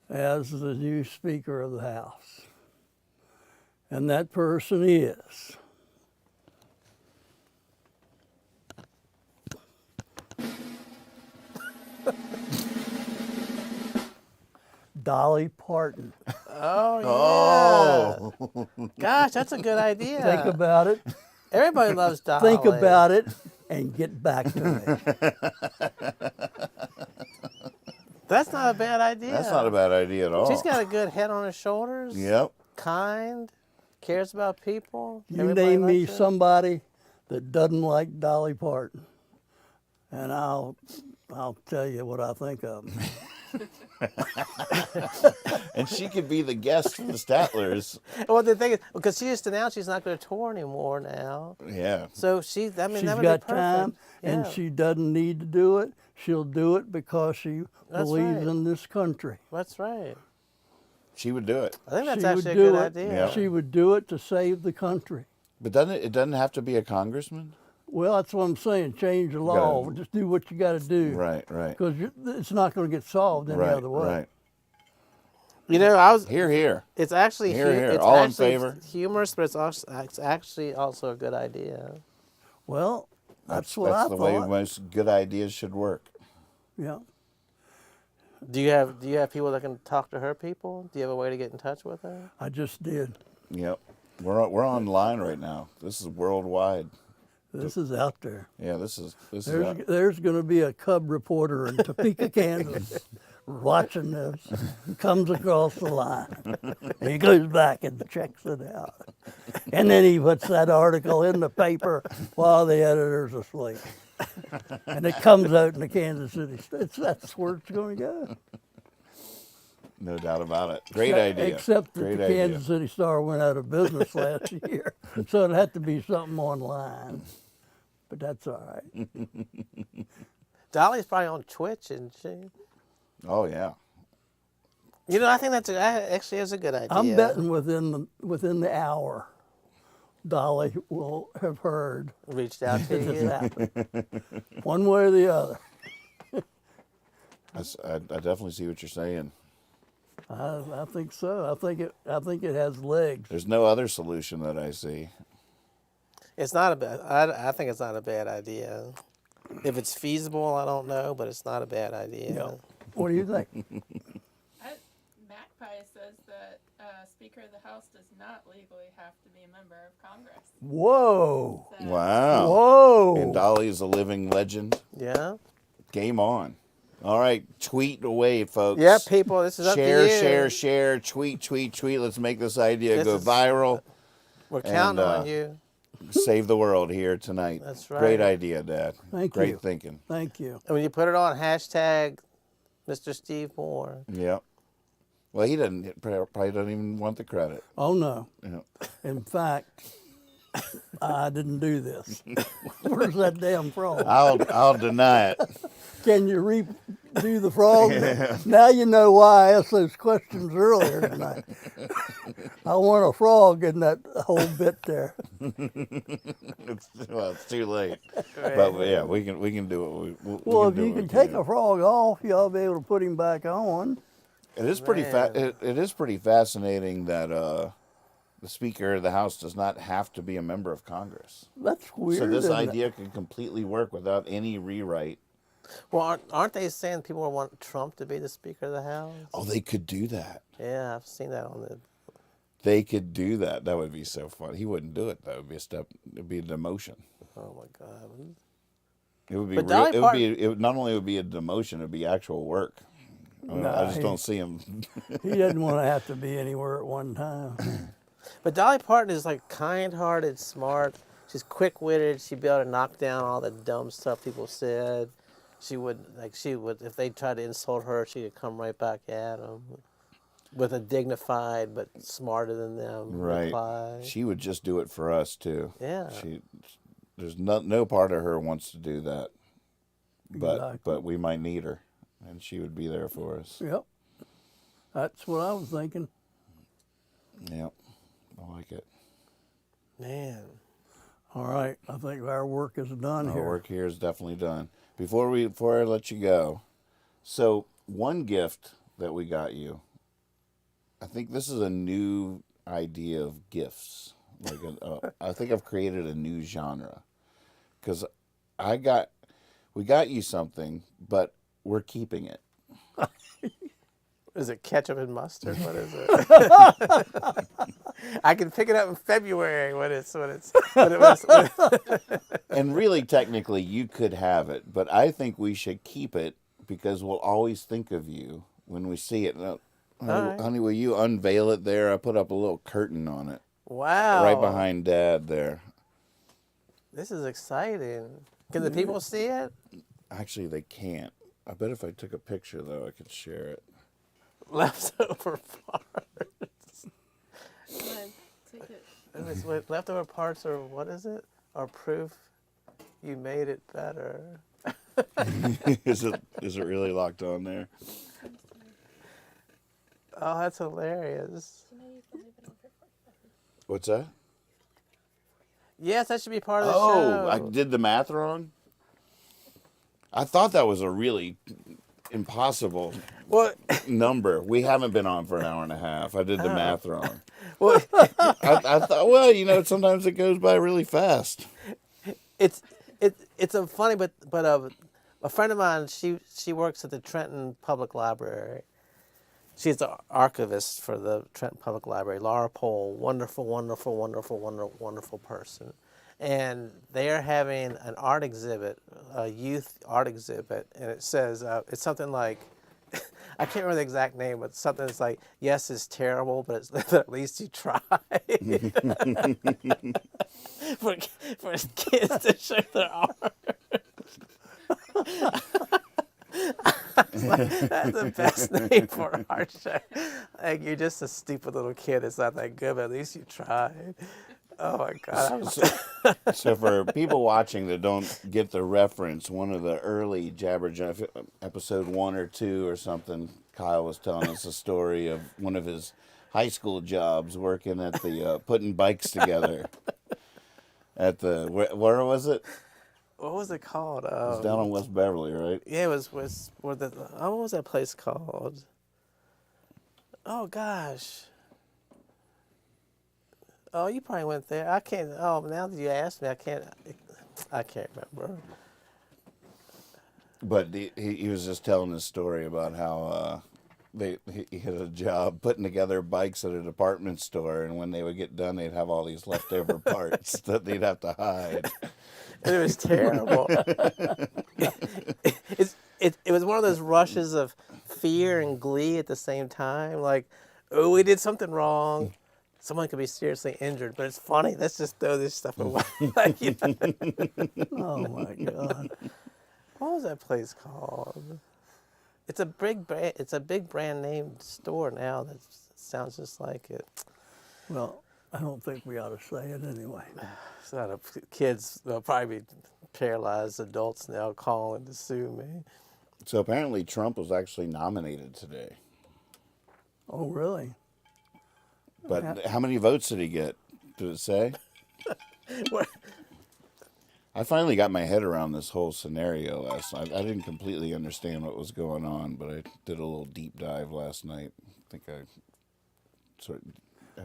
as the new Speaker of the House. And that person is Dolly Parton. Oh, yeah. Oh, Gosh, that's a good idea. Think about it. Everybody loves Dolly. Think about it and get back to me. That's not a bad idea. that's not a bad idea at all. She's got a good head on her shoulders. Yep. Kind, cares about people. You Everybody name me likes her. somebody that doesn't like Dolly Parton, and I'll tell you what I think of them. And she could be the guest for the Statlers. Well, the thing is, because she just announced she's not going to tour anymore now. Yeah. So she, I mean, She's that would got be perfect. time, and Yeah. she doesn't need to do it. She'll do it because she That's believes right. in this country. That's right. She would do it. I think that's She actually a would do good it. idea. Yeah. She would do it to save the country. But it doesn't have to be a congressman? Well, that's what I'm saying. Change the law. Gotta- Just do what you got to do. Right, right. Because it's not going to get solved any Right, other way. right. You know, I was. Here, here. It's actually Here, here. It's All in actually favor? humorous, but it's actually also a good idea. Well, that's what I the way thought. most good ideas should work. Yeah. Do you have people that can talk to her people? Do you have a way to get in touch with her? I just did. Yep. We're online right now. This is worldwide. This is out there. Yeah, this is There's going to be a cub reporter in Topeka, Kansas, watching this. Comes across the line. He goes back and checks it out, and then he puts that article in the paper while the editor's asleep, and it comes out in the Kansas City. That's where it's going to go. no doubt about it. Great idea. Except that Great the idea. Kansas City Star went out of business last year, so it had to be something online. But that's all right. Dolly's probably on Twitch, isn't she? Oh yeah. You know, I think that actually is a good idea. I'm betting within the hour, Dolly will have heard Reached out to this you. happened, one way or the other. I definitely see what you're saying. I think so. I think it has legs. There's no other solution that I see. It's not a bad. I think it's not a bad idea. If it's feasible, I don't know, but it's not a bad idea. Yeah. What do you think? Magpie says that Speaker of the House does not legally have to be a member of Congress. Whoa! So Wow. Whoa! And Dolly is a living legend. Yeah. Game on. All right, tweet away, folks. Yeah, people. This is up Share, to you. share, share. Tweet, tweet, tweet. Let's make this idea This go is- viral. We're counting And, on you. Save the world here tonight. That's right. Great idea, Dad. Thank Great you. thinking. Thank you. And when you put it on hashtag Mr. Steve Moore. Yep. Well, he probably doesn't even want the credit. Oh no! Yeah. In fact, I didn't do this. Where's that damn frog? I'll deny it. Can you redo the frog? Now you know why I asked those questions earlier tonight. I want a frog in that whole bit there. It's too late. But yeah, we can do it. We Well, if do you what can we take can. a frog off, you'll be able to put him back on. It is pretty it is pretty fascinating that the Speaker of the House does not have to be a member of Congress. That's weird. So this isn't it? idea can completely work without any rewrite. Well, aren't they saying people want Trump to be the Speaker of the House? Oh, they could do that. Yeah, I've seen that on the. They could do that. That would be so fun. He wouldn't do it. That would be a step. It'd be a demotion. Oh my God. It would be But real. Dolly It would Parton- be. It would, not only would be a demotion. It'd be actual work. I Nah, just don't see him. He doesn't want to have to be anywhere at one time. But Dolly Parton is like kind-hearted, smart. She's quick-witted. She'd be able to knock down all the dumb stuff people said. She would if they tried to insult her, she could come right back at them with a dignified but smarter than them Right. reply. She would just do it for us too. Yeah. There's no part of her wants to do that. Exactly. but we might need her, and she would be there for us. Yep. That's what I was thinking. Yep, I like it. Man. All right, I think our work is done Our here. work here is definitely done. Before I let you go, so one gift that we got you, I think this is a new idea of gifts. Like I think I've created a new genre, because we got you something, but we're keeping it. Is it ketchup and mustard? What is it? I can pick it up in February when it's. And really, technically, you could have it, but I think we should keep it because we'll always think of you when we see it. Now, right. honey, will you unveil it there? I put up a little curtain on it. Wow. Right behind Dad there. This is exciting. Can the people see it? Actually, they can't. I bet if I took a picture, though, I could share it. Leftover parts. Come on, take it. Wait, leftover parts are, what is it? Are proof you made it better. Is it really locked on there? Oh, that's hilarious. You know you can leave it on for 45 minutes. What's that? Yes, that should be part of the Oh, show. I did the math wrong? I thought that was a really impossible Well, number. We haven't been on for an hour and a half. I did the math wrong. well, I thought, well, sometimes it goes by really fast. it's a funny, but a friend of mine, she works at the Trenton Public Library. She's the archivist for the Trenton Public Library. Laura Pohl, wonderful, wonderful, wonderful, wonderful, wonderful person. And they are having an art exhibit, a youth art exhibit, and it says, it's something like, I can't remember the exact name, but something that's like, yes, it's terrible, but at least you tried. for kids to show their art. That's the best name for an art show. Like, you're just a stupid little kid. It's not that good, but at least you tried. Oh my God. So for people watching that don't get the reference, one of the early Jabberjaw, episode 1 or 2 or something, Kyle was telling us a story of one of his high school jobs working at the putting bikes together at the where was it? What was it called? It was down on West Beverly, right? Yeah, it was what was that place called? Oh gosh. Oh, you probably went there. I can't. Oh, now that you asked me, I can't remember. But he was just telling this story about how he had a job putting together bikes at a department store, and when they would get done, they'd have all these leftover parts that they'd have to hide. It was terrible. It was one of those rushes of fear and glee at the same time. Like, oh, we did something wrong. Someone could be seriously injured, but it's funny. Let's just throw this stuff away. Like, you know? Oh my God. What was that place called? It's a big brand name store now that sounds just like it. Well, I don't think we ought to say it anyway. It's not kids. They'll probably be paralyzed adults now calling to sue me. So apparently Trump was actually nominated today. Oh, really? But how many votes did he get? Did it say? What? I finally got my head around this whole scenario last night. I didn't completely understand what was going on, but I did a little deep dive last night. Have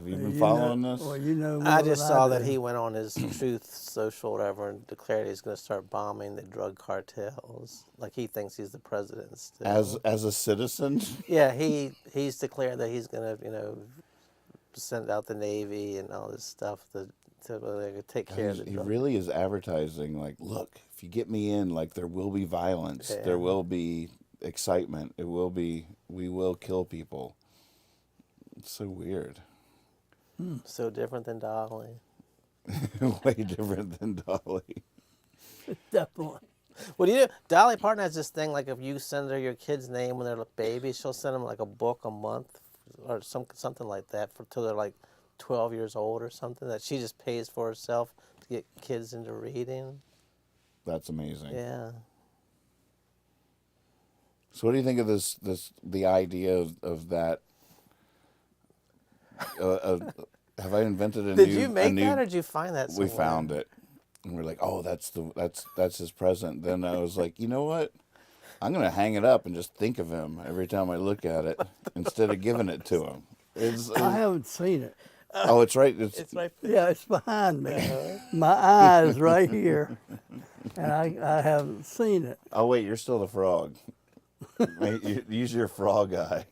you been following this? Well, you know. I more just than saw I that do. he went on his Truth Social, whatever, and declared he's going to start bombing the drug cartels. Like, he thinks he's the president still. As a citizen? Yeah, he's declared that he's going to, send out the Navy and all this stuff to take care of the He drug. really is advertising, like, look, if you get me in, like, there will be violence. Yeah. There will be excitement. We will kill people. It's so weird. So different than Dolly. Way different than Dolly. Definitely. Well, Dolly Parton has this thing, like, if you send her your kid's name when they're babies, she'll send them like a book a month or something like that till they're like 12 years old or something, that she just pays for herself to get kids into reading. That's amazing. Yeah. So what do you think of the idea of that? Have I invented a new? Did you make a new, that, or did you find that We somewhere? found it, and we're like, oh, that's his present. Then I was like, you know what? I'm gonna hang it up and just think of him every time I look at it instead of giving it to him. I haven't seen it. Oh, it's right. It's right. Yeah, it's behind me. My eye is right here, and I haven't seen it. Oh wait, you're still the frog. Use your frog eye.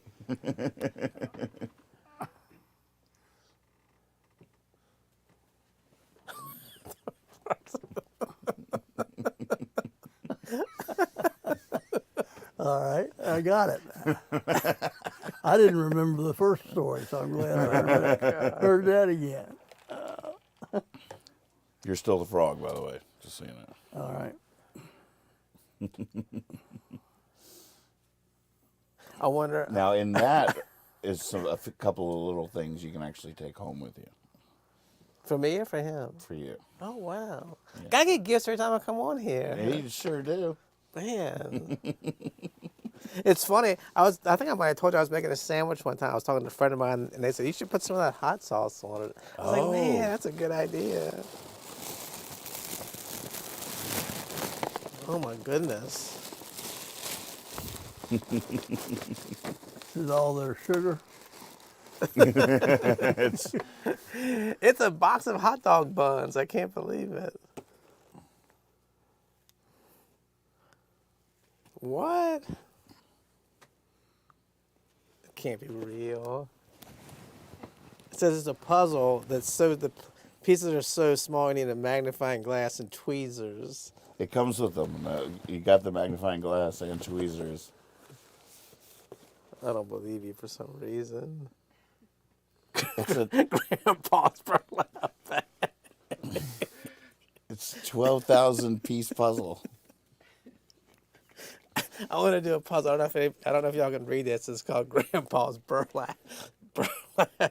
All right, I got it. I didn't remember the first story, so I'm glad I heard that again. You're still the frog, by the way. Just so you know. All right. I wonder. Now, in that is a couple of little things you can actually take home with you For me or for him? for you. Oh, wow. Gotta get gifts every time I come on here. Yeah, you sure do. Man. It's funny. I think I might have told you I was making a sandwich one time. I was talking to a friend of mine, and they said, you should put some of that hot sauce on it. I was like, man, that's a good idea. Oh, my goodness. This is all their sugar. It's a box of hot dog buns. I can't believe it. What? It can't be real. It says it's a puzzle that's the pieces are so small you need a magnifying glass and tweezers. It comes with them. You got the magnifying glass and tweezers. I don't believe you for some reason. It's a Grandpa's burlap bag. it's 12,000 piece puzzle. I want to do a puzzle. I don't know if y'all can read this. It's called Grandpa's burlap bag. I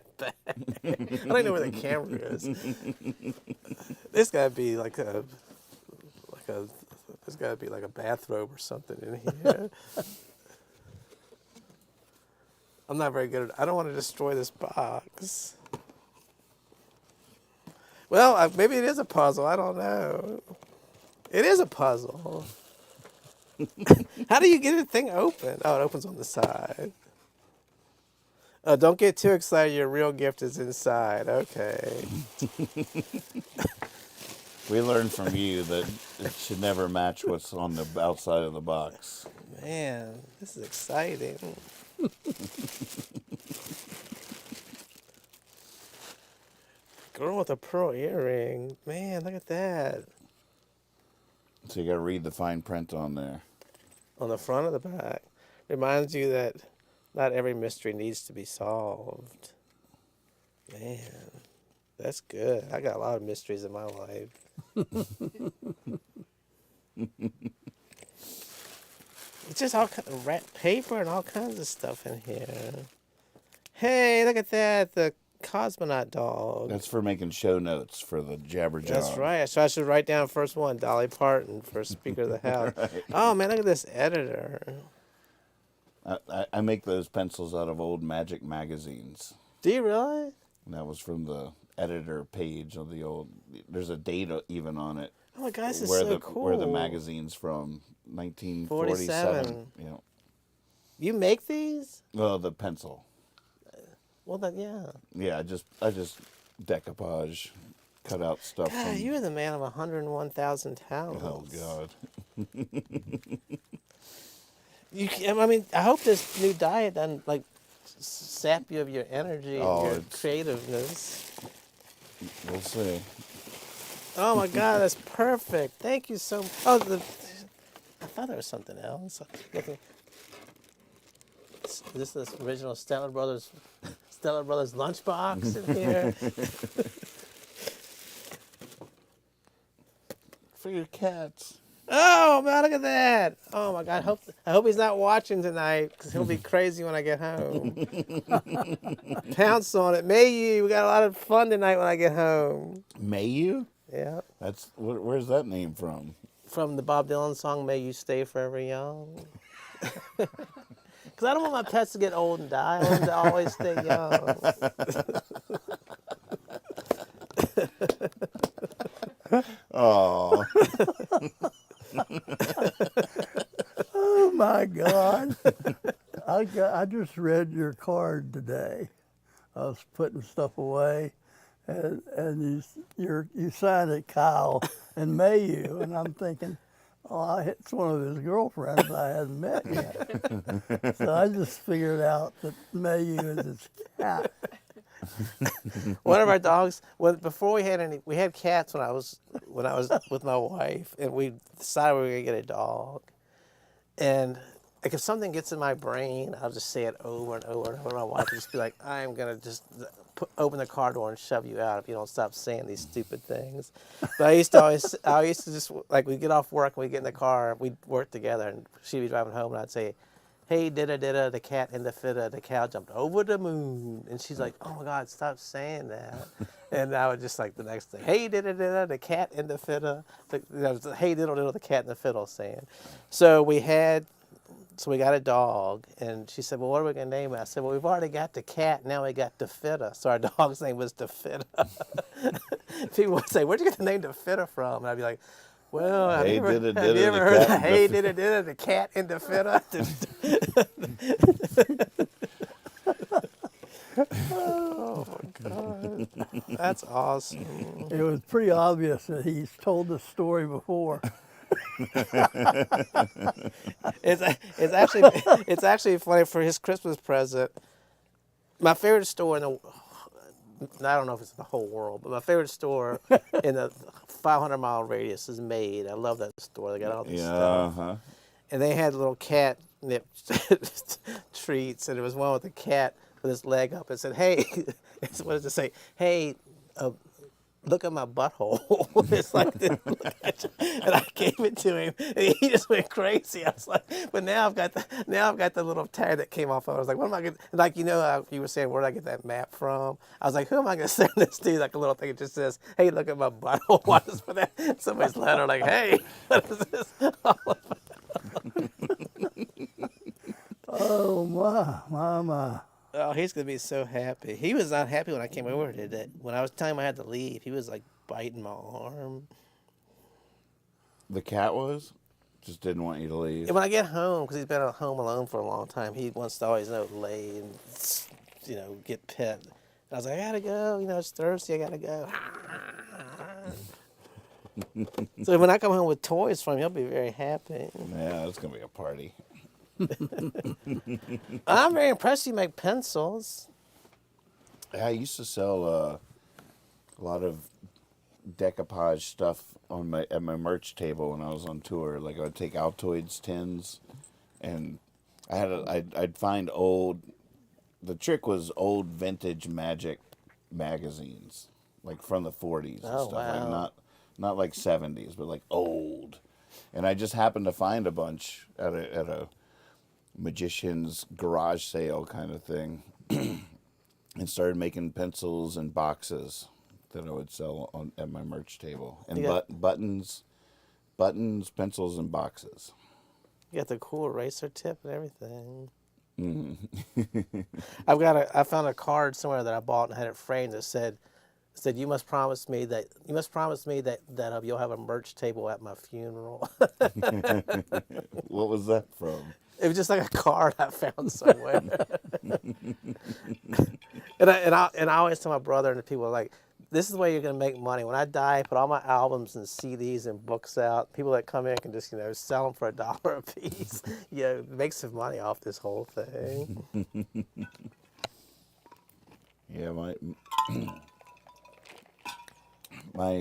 don't even know where the camera is. This gotta be like a there's gotta be like a bathrobe or something in here. I'm not very good at. I don't want to destroy this box. Well, maybe it is a puzzle. I don't know. It is a puzzle. How do you get the thing open? Oh, it opens on the side. Don't get too excited. Your real gift is inside. Okay. We learned from you that it should never match what's on the outside of the box. Man, this is exciting. Girl with a pearl earring. Man, look at that. So you got to read the fine print on there. On the front of the back. Reminds you that not every mystery needs to be solved. Man, that's good. I got a lot of mysteries in my life. It's just all kind of paper and all kinds of stuff in here. Hey, look at that. The cosmonaut dog. That's for making show notes for the Jabber Jawn. That's right. So I should write down first one, Dolly Parton for Speaker of the House. Right. Oh, man, look at this editor. I make those pencils out of old Magic magazines. Do you really? And that was from the editor page of the old. There's a date even on it. Oh my gosh, this is where so the, cool. Where the magazine's from, 1947. You know. You make these? Well, the pencil. Well, then, yeah. Yeah, I just decoupage, cut out stuff. God, you're the man of 101,000 talents. Oh God. I mean, I hope this new diet doesn't like sap you of your energy and your creativeness. We'll see. Oh my God, that's perfect. Thank you so much. Oh, I thought there was something else. Is this the original Stellar Brothers lunchbox in here? For your cats. Oh man, look at that! Oh my God, I hope he's not watching tonight because he'll be crazy when I get home. Pounce on it, may you. We got a lot of fun tonight when I get home. May you? Yeah. Where's that name from? From the Bob Dylan song "May You Stay Forever Young." Because I don't want my pets to get old and die. I want them to always stay young. Oh, Oh my God! I just read your card today. I was putting stuff away, and you signed it, Kyle and Mayu, and I'm thinking, oh, it's one of his girlfriends I hadn't met yet. So I just figured out that Mayu is his cat. One of our dogs, before we had cats when I was with my wife, and we decided we were gonna get a dog. And like if something gets in my brain, I'll just say it over and over and over. My wife will just be like, "I'm gonna just open the car door and shove you out if you don't stop saying these stupid things." But I used to just like we'd get off work and we'd get in the car, we'd work together, and she'd be driving home, and I'd say, "Hey, didda, the cat in the fitta, the cow jumped over the moon." And she's like, "Oh my God, stop saying that." And I would just like the next thing, "Hey, didda, the cat in the fitta." Hey, diddle, the cat in the fiddle saying. So we got a dog, and she said, "Well, what are we going to name it?" I said, "Well, we've already got the cat, now we got the fitta." So our dog's name was the fitta. People would say, "Where'd you get the name the fitta from?" And I'd be like, "Well, have you ever heard of Hey, didda, the cat in the fitta?" Oh my God, that's awesome. It was pretty obvious that he's told this story before. It's actually funny. For his Christmas present, my favorite store I don't know if it's in the whole world, but my favorite store in the 500-mile radius is Made. I love that store. They got all this stuff. uh-huh. And they had little catnip treats, and there was one with a cat with his leg up. It said, "Hey," what does it say? "Hey, look at my butthole." It's like this, look at you. And I gave it to him, and he just went crazy. I was like, but now I've got the little tag that came off of it. I was like, what am I going to, like, you were saying, where did I get that map from? I was like, who am I going to send this to? Like a little thing that just says, "Hey, look at my butthole." Why just put that in somebody's letter? Like, hey, what is this all about? Oh my. Oh, he's gonna be so happy. He was not happy when I came over today. When I was telling him I had to leave, he was like biting my arm. The cat just didn't want you to leave. And when I get home, because he's been at home alone for a long time, he wants to always lay and get pet. And I was like, I gotta go. It's Thursday. I gotta go. So when I come home with toys from him, he'll be very happy. Yeah, it's gonna be a party. I'm very impressed you make pencils. Yeah, I used to sell a lot of decoupage stuff at my merch table when I was on tour. Like I would take Altoids tins, and I'd find old. The trick was old vintage Magic magazines, like from the 40s and Oh, stuff. wow. Like not like 70s, but like old. And I just happened to find a bunch at a magician's garage sale kind of thing, and started making pencils and boxes that I would sell at my merch table, and buttons, pencils, and boxes. You got the cool eraser tip and everything. Mm-hmm. I found a card somewhere that I bought and had it framed that said, "You must promise me that you'll have a merch table at my funeral." What was that from? It was just like a card I found somewhere. and I always tell my brother and the people, like, this is the way you're going to make money. When I die, I put all my albums and CDs and books out. People that come in can just, sell them for $1 a piece. Make some money off this whole thing. Yeah,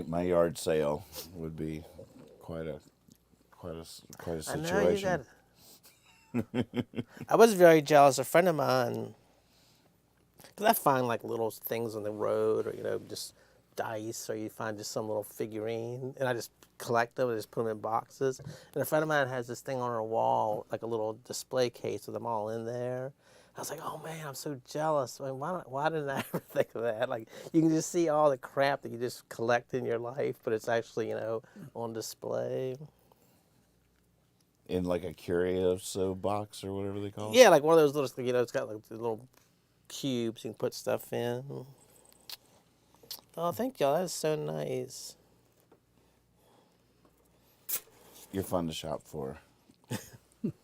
my yard sale would be quite a situation. I know you got it. I was very jealous. A friend of mine, because I find like little things on the road, or just dice, or you find just some little figurine, and I just collect them and just put them in boxes. And a friend of mine has this thing on her wall, like a little display case with them all in there. I was like, oh man, I'm so jealous. I mean, why didn't I ever think of that? Like, you can just see all the crap that you just collect in your life, but it's actually, on display. In like a Curioso box or whatever they call it? Yeah, like one of those little, it's got like the little cubes you can put stuff in. Oh, thank y'all. That's so nice. You're fun to shop for.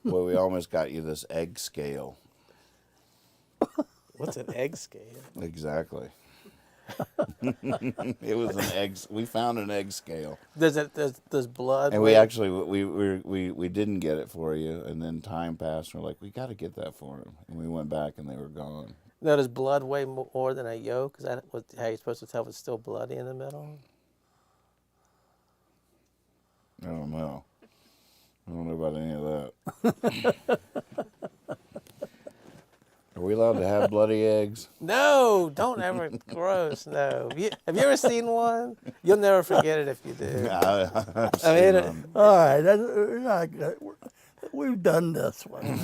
Well, we almost got you this egg scale. What's an egg scale? Exactly. It was an egg. We found an egg scale. Does blood? And we actually we didn't get it for you, and then time passed. And we're like, we got to get that for him, and we went back, and they were gone. No, does blood weigh more than a yolk? Is that how you're supposed to tell if it's still bloody in the middle? I don't know. I don't know about any of that. Are we allowed to have bloody eggs? No, don't ever. Gross. No. Have you ever seen one? You'll never forget it if you do. I've I mean, seen them. All right, we've done this one.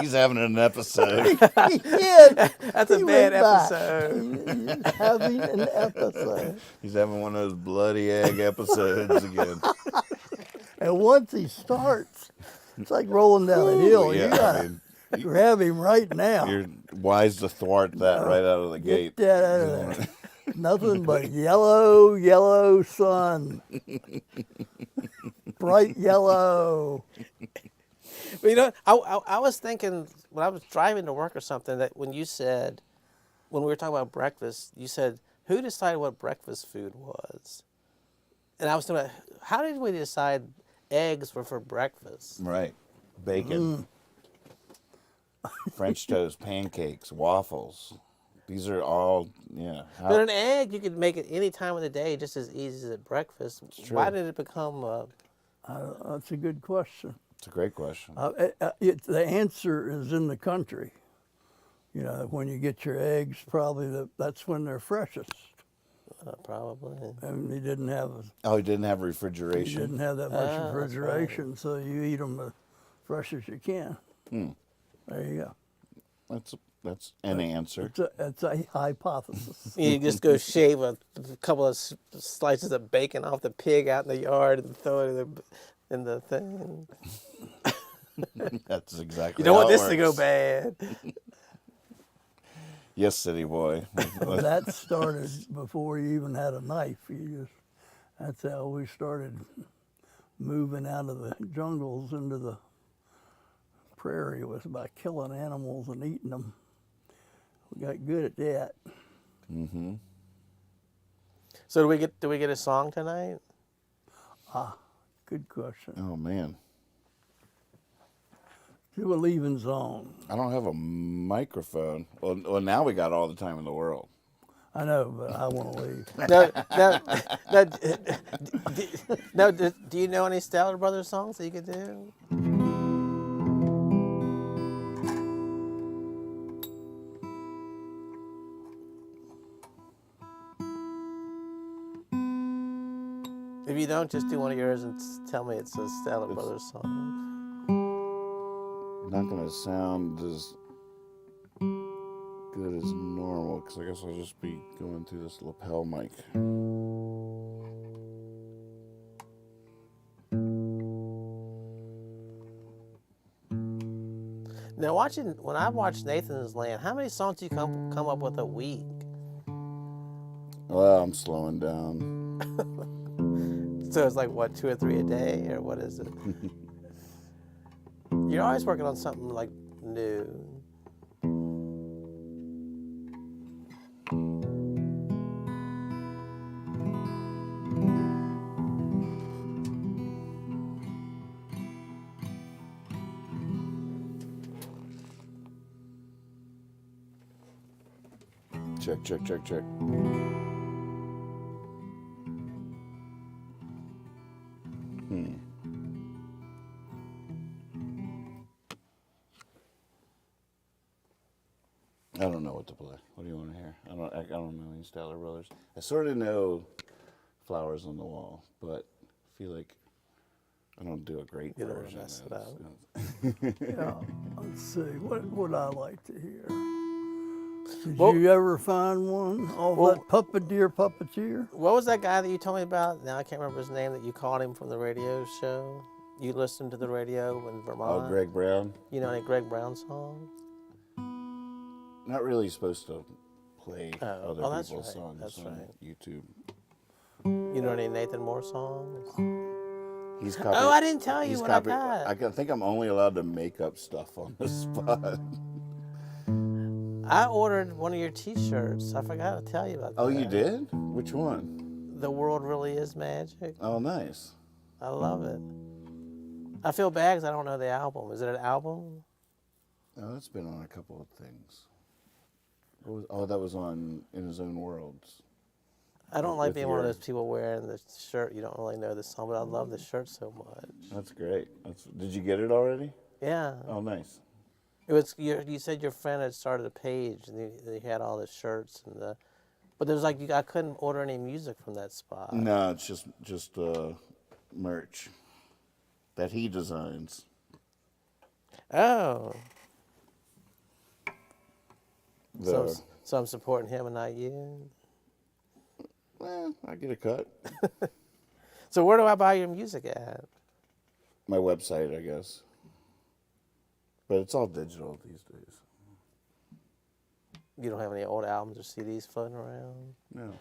He's having an episode. He did. That's a He bad went back. episode. He's having an episode. He's having one of those bloody egg episodes again. And once he starts, it's like rolling down a hill. Yeah, You gotta I mean, grab him right now. you're wise to thwart that right out of the gate. Get that out of there. Nothing but yellow, yellow sun. Bright yellow. But I was thinking when I was driving to work or something that when you said, when we were talking about breakfast, you said, who decided what breakfast food was? And I was thinking, how did we decide eggs were for breakfast? Right. Bacon. French toast, pancakes, waffles. These are all, yeah. But an egg, you could make it any time of the day just as easy as at breakfast. true. Why did it become That's a good question. It's a great question. The answer is in the country. You know, when you get your eggs, probably that's when they're freshest. probably? And you didn't have Oh, he didn't have refrigeration. that much That's refrigeration, so you eat them as fresh as you can. There you go. That's an answer. It's a hypothesis. You just go shave a couple of slices of bacon off the pig out in the yard and throw it in the thing. That's exactly. You don't how want it this to go works. bad. Yes, city boy. That started before you even had a knife. That's how we started moving out of the jungles into the prairie, was by killing animals and eating them. We got good at that. Mm-hmm. So do we get a song tonight? Good question. Oh man, Do a leaving song. I don't have a microphone. Well, now we got all the time in the world. I know, but I want to leave. Do you know any Stellar Brothers songs that you could do? If you don't, just do one of yours and tell me it's a Stellar Brothers song. Not gonna sound as good as normal because I guess I'll just be going through this lapel mic. Now, when I watch Nathan's Land, how many songs do you come up with a week? Well, I'm slowing down. So it's like what, 2 or 3 a day, or what is it? You're always working on something like new. Check, check, check, check. I don't know what to play. What do you want to hear? I don't know any Stellar Brothers. I sort of know Flowers on the Wall, but I feel like I don't do a great You don't wanna version. mess it up. Yeah, let's see. What would I like to hear? Did Well- you ever find one? That puppeteer? What was that guy that you told me about? Now I can't remember his name that you called him from the radio show. You listen to the radio in Oh, Vermont? Greg Brown. You know any Greg Brown songs? Not really supposed to play other that's people's right, songs that's on right. YouTube. You know any Nathan Moore songs? He's Oh, I didn't tell you he's what I got. I think I'm only allowed to make up stuff on the spot. I ordered one of your T-shirts. I forgot to tell you about that. Oh, you did? Which one? The World Really Is Magic. Oh, nice. I love it. I feel bad because I don't know the album. Is it an album? Oh, it's been on a couple of things. That was on In His Own Worlds. I don't like With being one of your- those people wearing the shirt. You don't really know the song, but I love the shirt so much. That's great. Did you get it already? Yeah. Oh, nice. It was. You said your friend had started a page and they had all the shirts and the. But there's like I couldn't order any music from that spot. No, it's just merch that he designs. Oh. The, So I'm supporting him and not you. well, I get a cut. So where do I buy your music at? My website, I guess. But it's all digital these days. You don't have any old albums or CDs floating around? No.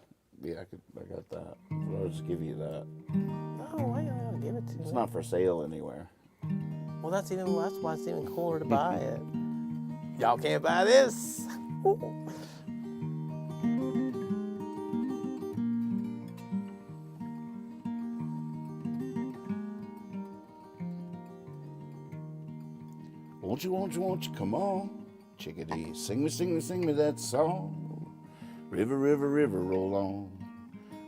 Yeah, I got that. I'll just give you that. No, why you don't give it to It's me? not for sale anywhere. Well, that's why it's even cooler to buy it. Y'all can't buy this. Won't you, come on, chickadee, sing me that song. River, river, river, roll on.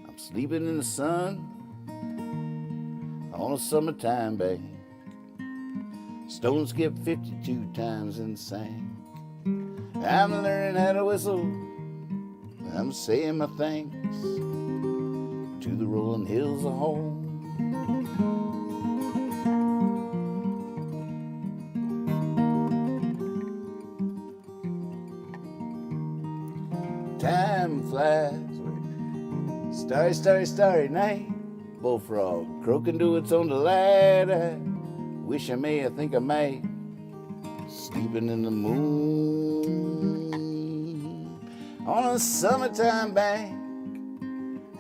I'm sleeping in the sun on a summertime bank. Stone skipped 52 times and sang. I'm learning how to whistle. I'm saying my thanks to the rolling hills of home. Time flies, starry, starry, starry night. Bullfrog croaking to its own delight. I wish I may, I think I might. Sleeping in the moon on a summertime bank.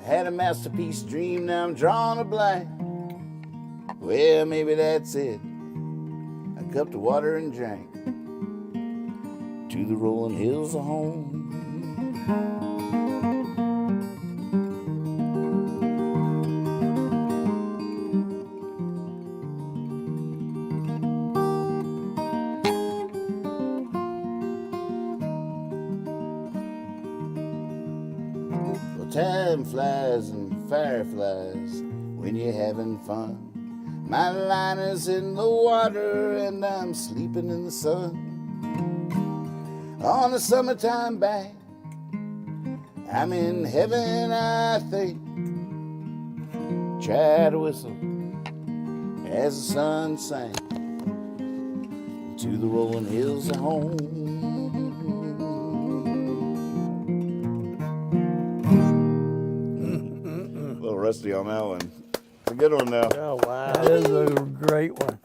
I had a masterpiece dream, now I'm drawing a blank. Well, maybe that's it. I cupped of water and drank to the rolling hills of home. Well, time flies and fireflies when you're having fun. My line is in the water and I'm sleeping in the sun. On a summertime bank, I'm in heaven, I think. Try to whistle as the sun sank to the rolling hills of home. A little rusty on that one. It's a good one though. Oh, wow. That is a great one.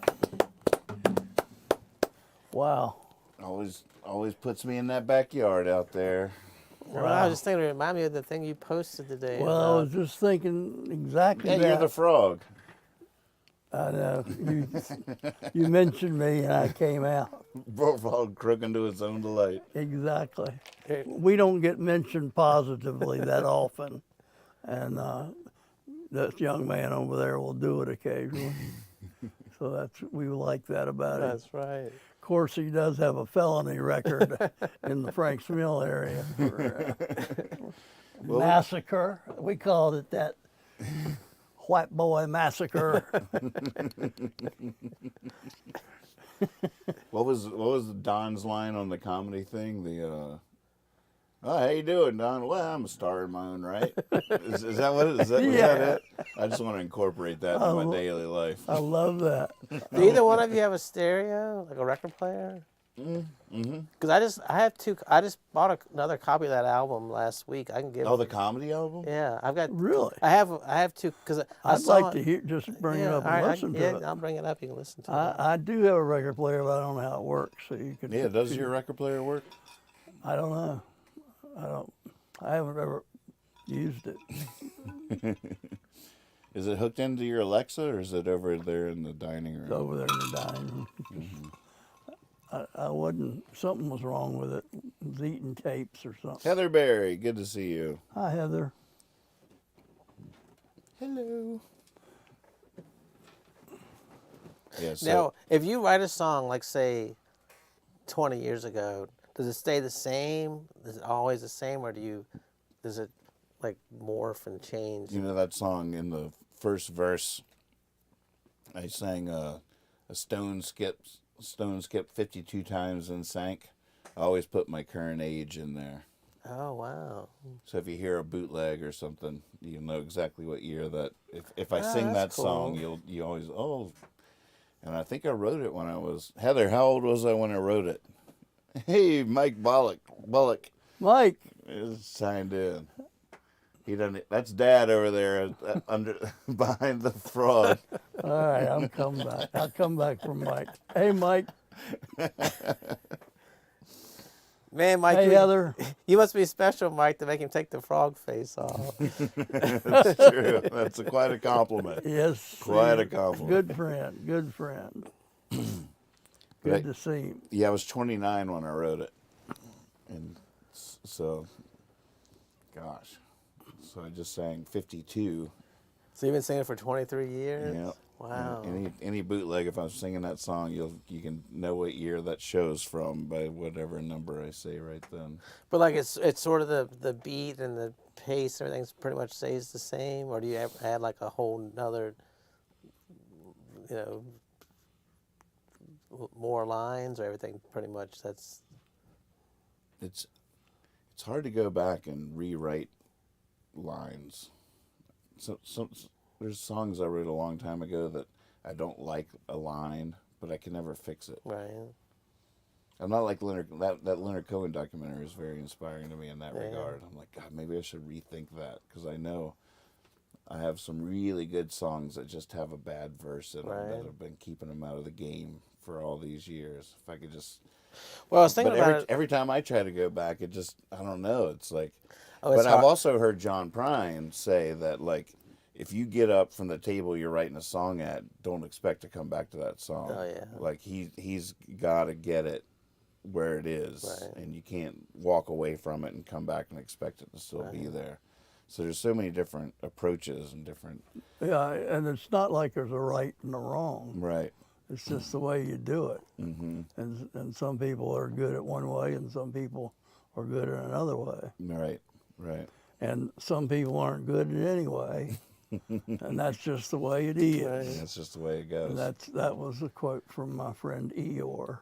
Wow. Always puts me in that backyard out there. Well, I was just thinking, it reminded me of the thing you posted today. Well, I about- was just thinking exactly Yeah, that. you're the frog. I know. You mentioned me and I came out. Frog crooking to its own delight. Exactly. We don't get mentioned positively that often. And this young man over there will do it occasionally. So we like that about him. That's right. Of course, he does have a felony record in the Franks Mill area for massacre. We called it that. White boy massacre. What was Don's line on the comedy thing? Oh, how you doing, Don? Well, I'm a star in my own right. Is that what it is? Was that it? I just want to incorporate that in my daily life. I love that. Do either one of you have a stereo, like a record player? Because I just bought another copy of that album last week. I can give. Oh, the comedy album? Yeah, I've got. Really? I have two because I I'd saw like to hear, just bring it up all and right, listen yeah, to it. I'll bring it up. You can listen to it. I do have a record player, but I don't know how it works. So you can. Yeah, does your record player work? I don't know. I haven't ever used it. Is it hooked into your Alexa, or is it over there in the dining It's room? over there in the dining room. I wasn't. Something was wrong with it. It was eating tapes or something. Heather Berry, good to see you. Hi, Heather. Hello. Yeah, so Now, if you write a song, like say, 20 years ago, does it stay the same? Is it always the same, or does it like morph and change? you know that song in the first verse, I sang a stone skip 52 times and sank. I always put my current age in there. Oh wow! So if you hear a bootleg or something, you know exactly what year that. If I sing that that's song, cool. you always And I think I wrote it when I was Heather. How old was I when I wrote it? Hey, Mike Bullock Mike. is signed in. He doesn't. That's Dad over there under behind the fraud. All right, I'm coming back. I'll come back from Mike. Hey, Mike. Man, Mike, Hey, Heather. you must be special, Mike, to make him take the frog face off. That's true. That's quite a compliment. Yes. Quite a he- compliment. Good friend. Good friend. Good Right. to see him. Yeah, I was 29 when I wrote it, and so, gosh, so I just sang 52. So you've been singing for 23 years? Yeah. Wow. Any bootleg, if I'm singing that song, you can know what year that shows from by whatever number I say right then. But like it's sort of the beat and the pace, everything's pretty much stays the same, or do you add like a whole nother, more lines, or everything pretty much that's. It's hard to go back and rewrite lines. So there's songs I wrote a long time ago that I don't like a line, but I can never fix it. Right. I'm not like Leonard. That Leonard Cohen documentary is very inspiring to me in that Yeah. regard. I'm like, God, maybe I should rethink that, because I know I have some really good songs that just have a bad verse in them Right. that have been keeping them out of the game for all these years. If I could just. Well, I was thinking But about it. every time I try to go back, it just, I don't know. It's like, Oh, it's but I've hard. also heard John Prine say that, like, if you get up from the table you're writing a song at, don't expect to come back to that song. Oh, yeah. Like he's got to get it where it is, Right. and you can't walk away from it and come back and expect it to still be there. So there's so many different approaches and different. Yeah, and it's not like there's a right and a wrong. Right. It's just the way you do it. Mm-hmm. And some people are good at one way, and some people are good at another way. Right. Right. And some people aren't good at any way. And that's just the way it is. Right. That's just the way it goes. And that was a quote from my friend Eeyore.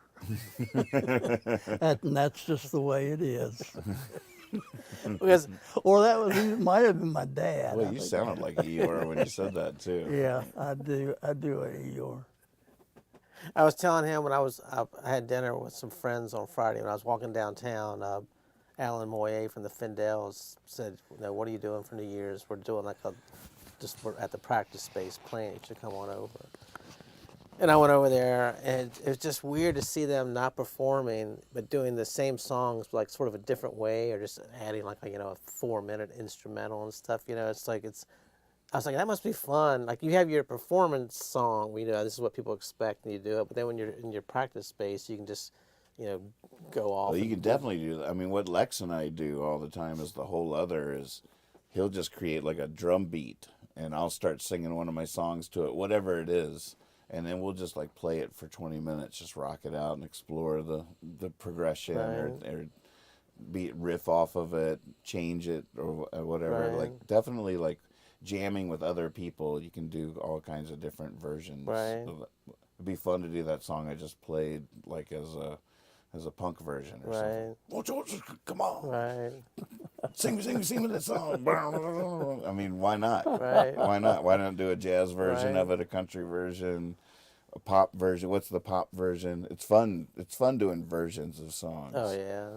And that's just the way it is. Because Or it might have been my dad. Well, I you think. sounded like Eeyore when you said that too. Yeah, I do an Eeyore. I was telling him when I had dinner with some friends on Friday when I was walking downtown. Alan Moyer from the Findels said, "What are you doing for New Year's? We're doing we're at the practice space playing. You should come on over." And I went over there, and it was just weird to see them not performing, but doing the same songs, like sort of a different way, or just adding like a 4-minute instrumental and stuff. It's like I was like, that must be fun. Like you have your performance song, this is what people expect, and you do it. But then when you're in your practice space, you can just, go off. Well, you can definitely do that. I mean, what Lex and I do all the time is the whole other is he'll just create like a drum beat, and I'll start singing one of my songs to it, whatever it is, and then we'll just like play it for 20 minutes, just rock it out and explore the progression or beat riff off of it, change it or whatever. Right. Like definitely like jamming with other people, you can do all kinds of different versions. Right. It'd be fun to do that song I just played like as a punk version or something. Won't you come on, Right. sing me that song. I mean, why not? Right. Why not? Why not do a jazz version Right. of it, a country version, a pop version. What's the pop version? It's fun. It's fun doing versions of songs. Oh yeah.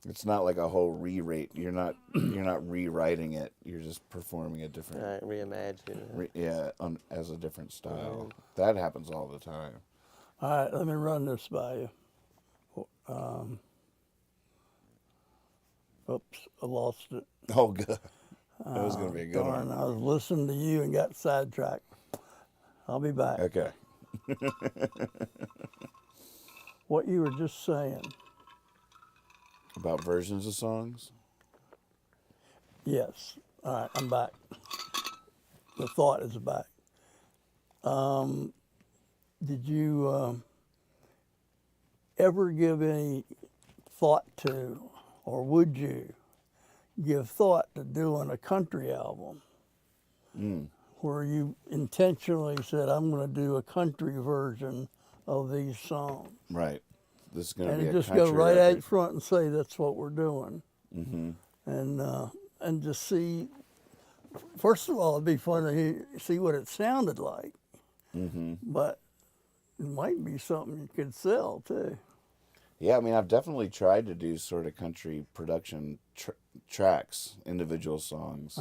It's not like a whole re-rate. You're not rewriting it. You're just performing a different. Right, reimagine. As a different style. That happens all the time. All right, let me run this by you. Oops, I lost it. Oh, good. That was going to be a good Darn, one. I was listening to you and got sidetracked. I'll be back. Okay. What you were just saying. About versions of songs. Yes. All right, I'm back. The thought is back. Did you ever give any thought to, or would you give thought to doing a country album where you intentionally said, I'm going to do a country version of these songs? Right. This is going to be a And just country go right record. out front and say that's what we're doing. Mm-hmm. And just see, first of all, it'd be fun to see what it sounded like. Mm-hmm. But it might be something you could sell too. Yeah, I mean, I've definitely tried to do sort of country production tracks, individual songs.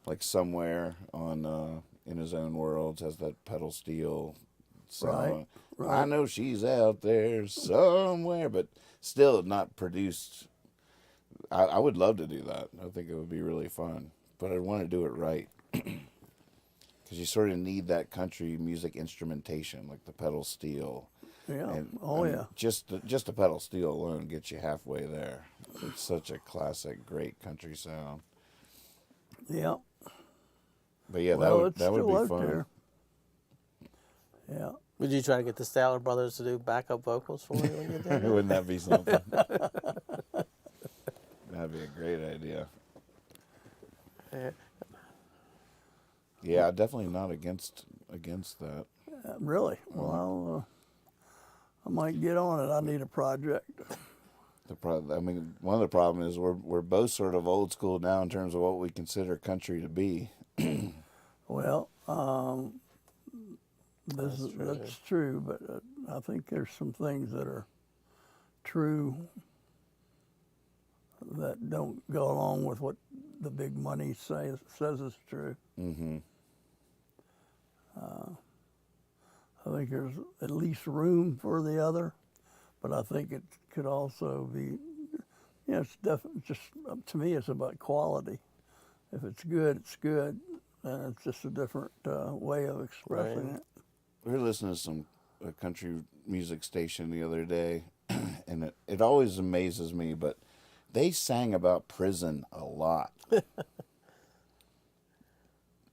Like Somewhere on In His Own Worlds has that pedal steel song. Right. I know she's out there somewhere, but still not produced. I would love to do that. I think it would be really fun, but I'd want to do it right. Because you sort of need that country music instrumentation, like the pedal steel. Yeah. And just the pedal steel alone gets you halfway there. It's such a classic, great country sound. Yeah. But yeah, Well, that it's would still be out fun. there. Yeah. Would you try to get the Statler brothers to do backup vocals for you when you did it? Wouldn't that be something? That'd be a great idea. Yeah. Yeah, definitely not against that. Really? Well, I might get on it. I need a project. I mean, one of the problems is we're both sort of old school now in terms of what we consider country to be. Well, that's true, but I think there's some things that are true that don't go along with what the big money says is true. Mm-hmm. I think there's at least room for the other, but I think it could also be, it's definitely just, to me, it's about quality. If it's good, it's good, and it's just a different way of expressing it. We were listening to a country music station the other day, and it always amazes me, but they sang about prison a lot.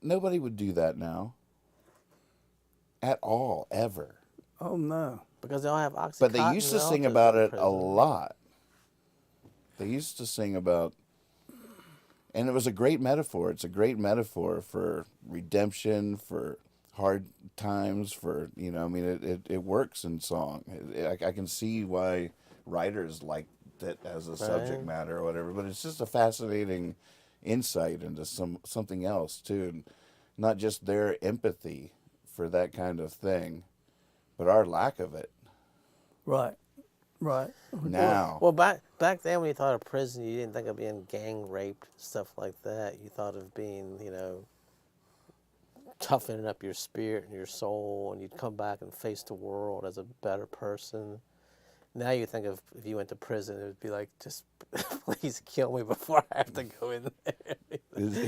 Nobody would do that now. At all, ever. Oh, no. Because they all have Oxycontin. But they used to and sing Altos about in it a prison. lot. They used to sing about, and it was a great metaphor. It's a great metaphor for redemption, for hard times, for, I mean, it works in song. I can see why writers like it as a subject matter or whatever, but it's just a fascinating insight into something else, too. Not just their empathy for that kind of thing, but our lack of it. Right. Now. Well, back then when you thought of prison, you didn't think of being gang raped, stuff like that. You thought of being, toughening up your spirit and your soul, and you'd come back and face the world as a better person. Now you think of, if you went to prison, it would be like, just please kill me before I have to go in there.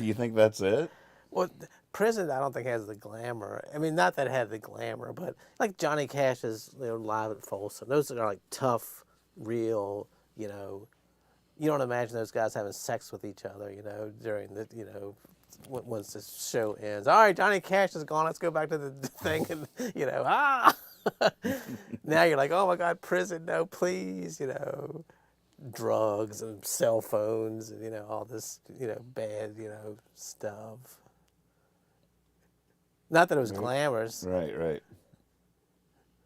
You think that's it? Well, prison, I don't think has the glamour. I mean, not that it had the glamour, but like Johnny Cash's Live at Folsom. Those are like tough, real, You don't imagine those guys having sex with each other, during the, once the show ends. All right, Johnny Cash is gone. Let's go back to the thing, and Now you're like, oh my God, prison, no, please, drugs and cell phones and all this, bad, stuff. Not that it was glamorous, Right.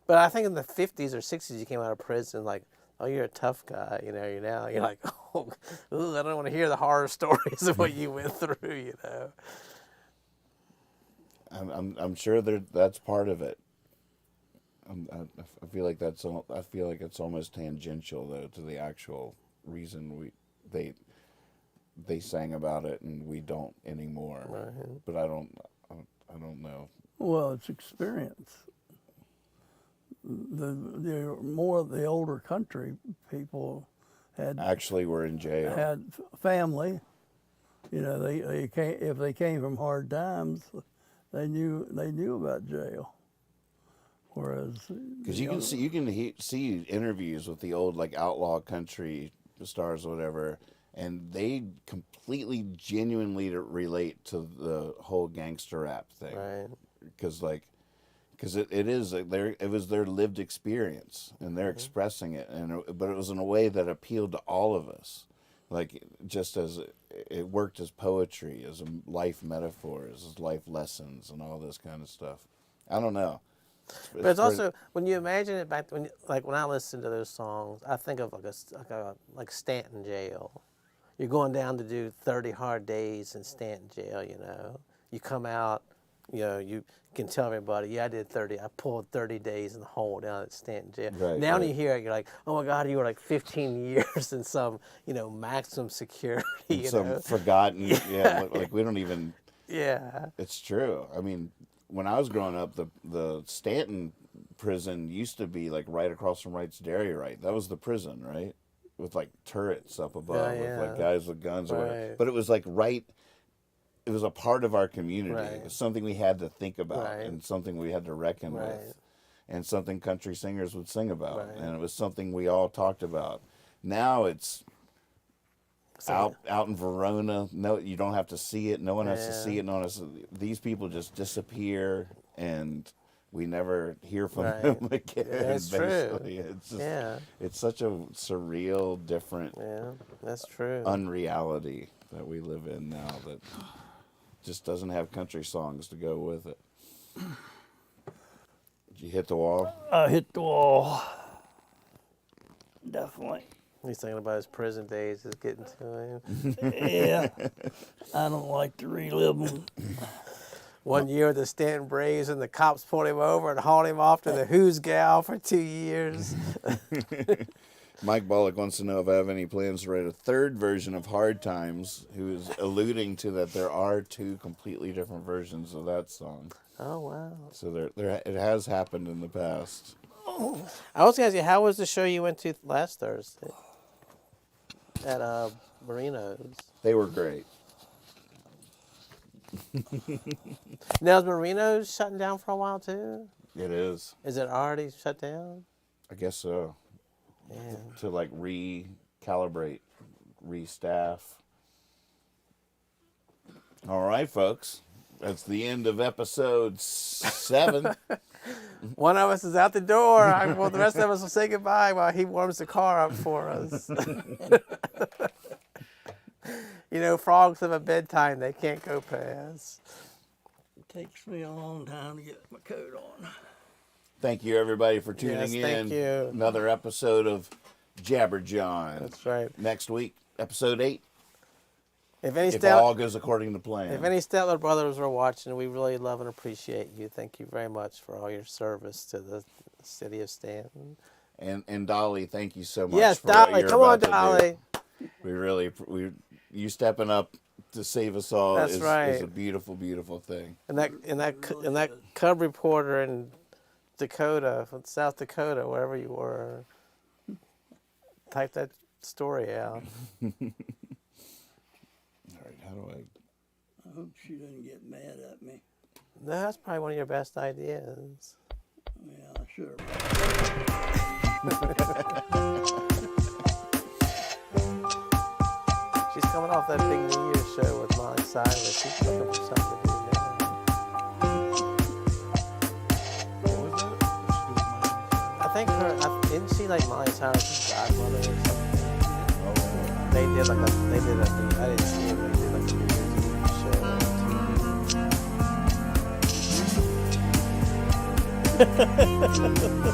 but I think in the 50s or 60s you came out of prison like, oh, you're a tough guy, you're like, oh, ooh, I don't want to hear the horror stories of what you went through, I'm sure that's part of it. I feel like I feel like it's almost tangential though to the actual reason they sang about it and we don't anymore. Right. But I don't know. Well, it's experience. The older country people had Actually, we're in jail. had family. You know, they came, if they came from hard times, they knew about jail. Whereas, Because you can see interviews with the old like outlaw country stars or whatever, and they completely genuinely relate to the whole gangster rap thing. Right. Because it was their lived experience, and they're expressing it, but it was in a way that appealed to all of us, like just as it worked as poetry, as a life metaphor, as life lessons, and all this kind of stuff. I don't know. But it's also when you imagine it back when I listen to those songs, I think of like Stanton jail. You're going down to do 30 hard days in Stanton jail. You know, you come out. You know, you can tell everybody, yeah, I pulled 30 days in the hole down at Stanton jail. Right, now when right. you hear it, you're like, oh my God, you were like 15 years in some, maximum security. Some forgotten, like we don't even. Yeah. It's true. I mean, when I was growing up, the Stanton prison used to be like right across from Wright's Dairy, right? That was the prison, right? With like turrets up above, with like guys with guns or whatever. Right. But it was like right. It was a part of our community. Right. It was something we had to think about, Right. and something we had to reckon Right. with, and something country singers would sing about, Right. and it was something we all talked about. Now it's out in Verona. No, you don't have to see it. No one has to see it. No one has to, these people just disappear, and we never hear from Right. them again. Yeah, that's true. basically. It's just, Yeah. it's such a surreal, different Yeah, that's true. unreality that we live in now that just doesn't have country songs to go with it. Did you hit the wall? I hit the wall. Definitely. He's thinking about his prison days is getting to him. Yeah. I don't like to relive them. One year the Stanton Braves and the cops pulled him over and hauled him off to the Who's Gal for 2 years. Mike Bollock wants to know if I have any plans to write a third version of Hard Times, who is alluding to that there are two completely different versions of that song. Oh, wow. So there it has happened in the past. I was going to ask you, how was the show you went to last Thursday at Marino's? They were great. Now, is Marino's shutting down for a while, too? It is. Is it already shut down? I guess so. Yeah. To like recalibrate, restaff. All right, folks. That's the end of episode 7. One of us is out the door. Well, the rest of us will say goodbye while he warms the car up for us. Frogs have a bedtime they can't go past. It takes me a long time to get my coat on. Thank you, everybody, for tuning Yes, in. thank you. Another episode of Jabber John. That's right. Next week, episode 8. If any If all goes according to plan. If any Stetler brothers are watching, we really love and appreciate you. Thank you very much for all your service to the city of Stanton. And Dolly, thank you so much. Yes, for what Dolly, you're come on, about to do. Dolly. You stepping up to save us all That's is right. a beautiful, beautiful thing. And that cub reporter in Dakota, from South Dakota, wherever you were, type that story out. All right, how do I? I hope she doesn't get mad at me. No, that's probably one of your best ideas. Yeah, sure. She's coming off that big New Year's show with Molly Cyrus. She's looking for something to do now. I think isn't she like Molly Cyrus's godmother or something? They did I didn't see it, but they did like a New Year's Eve show on TV.